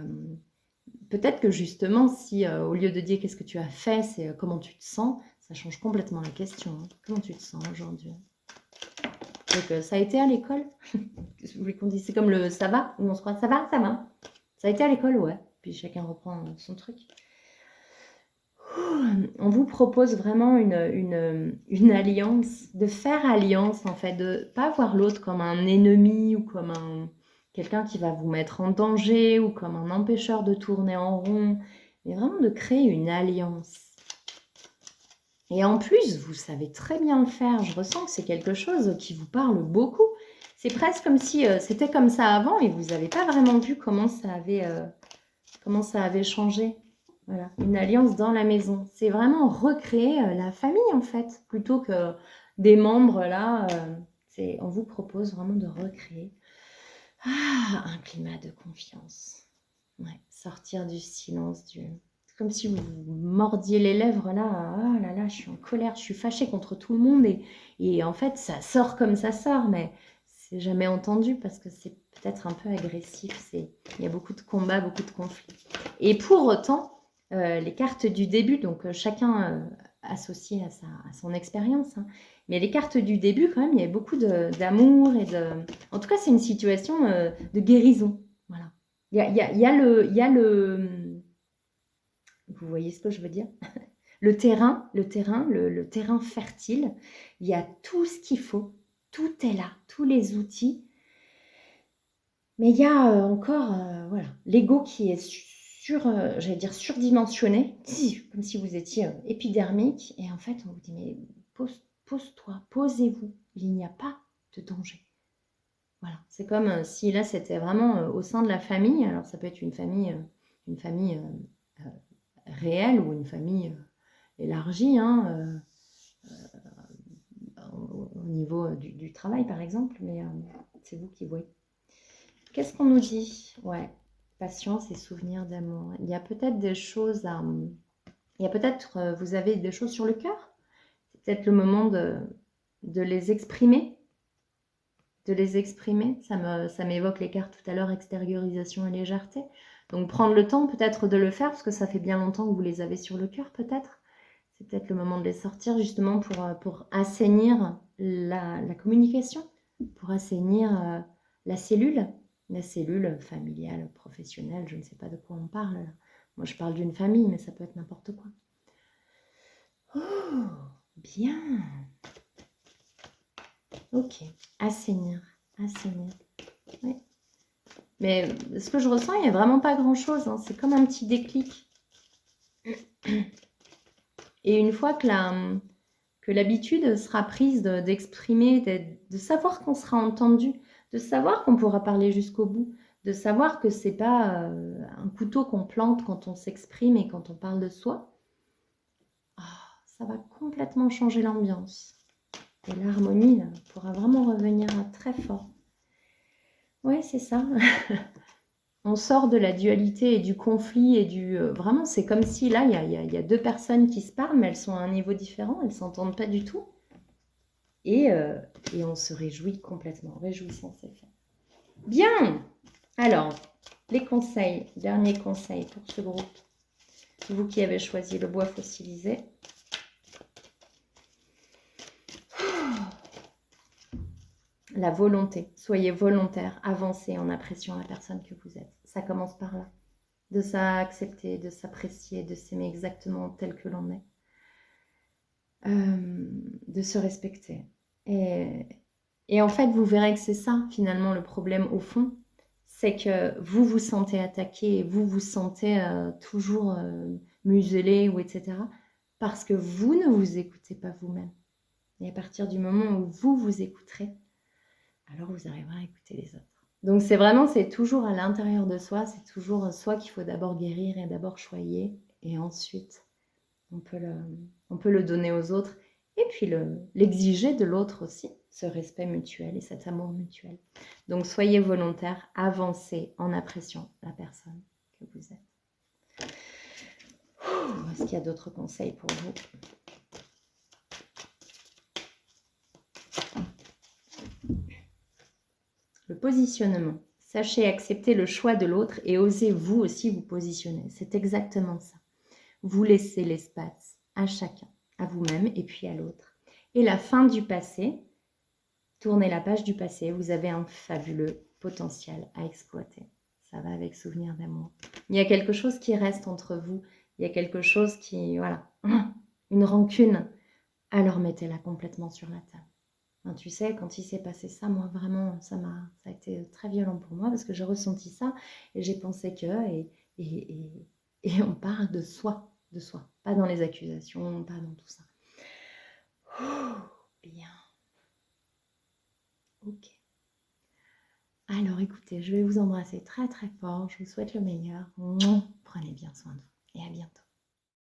peut-être que justement, si au lieu de dire qu'est-ce que tu as fait, c'est comment tu te sens, ça change complètement la question. Hein. Comment tu te sens aujourd'hui? Donc ça a été à l'école. Vous voulez qu'on dise c'est comme le ça va, où on se croit ça va, ça va. Ça a été à l'école, ouais. Puis chacun reprend son truc. On vous propose vraiment une alliance, de faire alliance en fait, de ne pas voir l'autre comme un ennemi ou comme quelqu'un qui va vous mettre en danger ou comme un empêcheur de tourner en rond, mais vraiment de créer une alliance. Et en plus, vous savez très bien le faire. Je ressens que c'est quelque chose qui vous parle beaucoup. C'est presque comme si c'était comme ça avant et vous n'avez pas vraiment vu comment ça avait changé. Voilà, une alliance dans la maison. C'est vraiment recréer la famille en fait, plutôt que des membres là. On vous propose vraiment de recréer un climat de confiance. Ouais, sortir du silence, c'est comme si vous vous mordiez les lèvres là. Ah là là, je suis en colère, je suis fâchée contre tout le monde et en fait ça sort comme ça sort, mais c'est jamais entendu parce que c'est peut-être un peu agressif. Il y a beaucoup de combats, beaucoup de conflits. Et pour autant, les cartes du début, donc chacun associé à son expérience, hein, mais les cartes du début, quand même, il y avait beaucoup d'amour et de... En tout cas, c'est une situation de guérison. Voilà. Il y a le... Vous voyez ce que je veux dire? Le terrain fertile. Il y a tout ce qu'il faut. Tout est là, tous les outils. Mais il y a encore voilà, l'ego qui est j'allais dire surdimensionné, comme si vous étiez épidermique. Et en fait, on vous dit, mais pose-toi, posez-vous. Il n'y a pas de danger. Voilà, c'est comme si là, c'était vraiment au sein de la famille. Alors, ça peut être une famille réelle ou une famille élargie, hein, au niveau du travail, par exemple. Mais c'est vous qui voyez. Qu'est-ce qu'on nous dit? Ouais, patience et souvenir d'amour. Il y a peut-être des choses à... Il y a peut-être, vous avez des choses sur le cœur. C'est peut-être le moment de les exprimer. De les exprimer. Ça m'évoque les cartes tout à l'heure, extériorisation et légèreté. Donc prendre le temps peut-être de le faire, parce que ça fait bien longtemps que vous les avez sur le cœur peut-être. C'est peut-être le moment de les sortir justement pour assainir la communication, pour assainir la cellule familiale, professionnelle, je ne sais pas de quoi on parle là. Moi, je parle d'une famille, mais ça peut être n'importe quoi. Oh, bien. Ok, assainir. Oui. Mais ce que je ressens, il n'y a vraiment pas grand-chose. Hein. C'est comme un petit déclic. Et une fois que l'habitude sera prise d'exprimer, de savoir qu'on sera entendu, de savoir qu'on pourra parler jusqu'au bout, de savoir que c'est pas un couteau qu'on plante quand on s'exprime et quand on parle de soi, ça va complètement changer l'ambiance. Et l'harmonie pourra vraiment revenir très fort. Oui, c'est ça. On sort de la dualité et du conflit et vraiment, c'est comme si là, il y a deux personnes qui se parlent, mais elles sont à un niveau différent, elles ne s'entendent pas du tout. Et on se réjouit complètement. Réjouissance, c'est fait. Bien. Alors, les conseils. Dernier conseil pour ce groupe. Vous qui avez choisi le bois fossilisé. La volonté. Soyez volontaire. Avancez en appréciant la personne que vous êtes. Ça commence par là. De s'accepter, de s'apprécier, de s'aimer exactement tel que l'on est. de se respecter. Et en fait, vous verrez que c'est ça, finalement, le problème au fond. C'est que vous vous sentez attaqué, vous vous sentez toujours muselé ou etc. Parce que vous ne vous écoutez pas vous-même. Et à partir du moment où vous vous écouterez, alors vous arriverez à écouter les autres. Donc c'est toujours à l'intérieur de soi, c'est toujours soi qu'il faut d'abord guérir et d'abord choyer. Et ensuite, on peut le donner aux autres. Et puis l'exiger de l'autre aussi, ce respect mutuel et cet amour mutuel. Donc soyez volontaire, avancez en appréciant la personne que vous êtes. Est-ce qu'il y a d'autres conseils pour vous? Le positionnement. Sachez accepter le choix de l'autre et osez vous aussi vous positionner. C'est exactement ça. Vous laissez l'espace à chacun, à vous-même et puis à l'autre. Et la fin du passé, tournez la page du passé, vous avez un fabuleux potentiel à exploiter. Ça va avec souvenir d'amour. Il y a quelque chose qui reste entre vous, il y a quelque chose qui, voilà, une rancune, alors mettez-la complètement sur la table. Enfin, tu sais, quand il s'est passé ça, moi vraiment, ça a été très violent pour moi parce que j'ai ressenti ça et j'ai pensé que, et on parle de soi, pas dans les accusations, pas dans tout ça. Bien. Ok. Alors écoutez, je vais vous embrasser très très fort. Je vous souhaite le meilleur. Prenez bien soin de vous et à bientôt.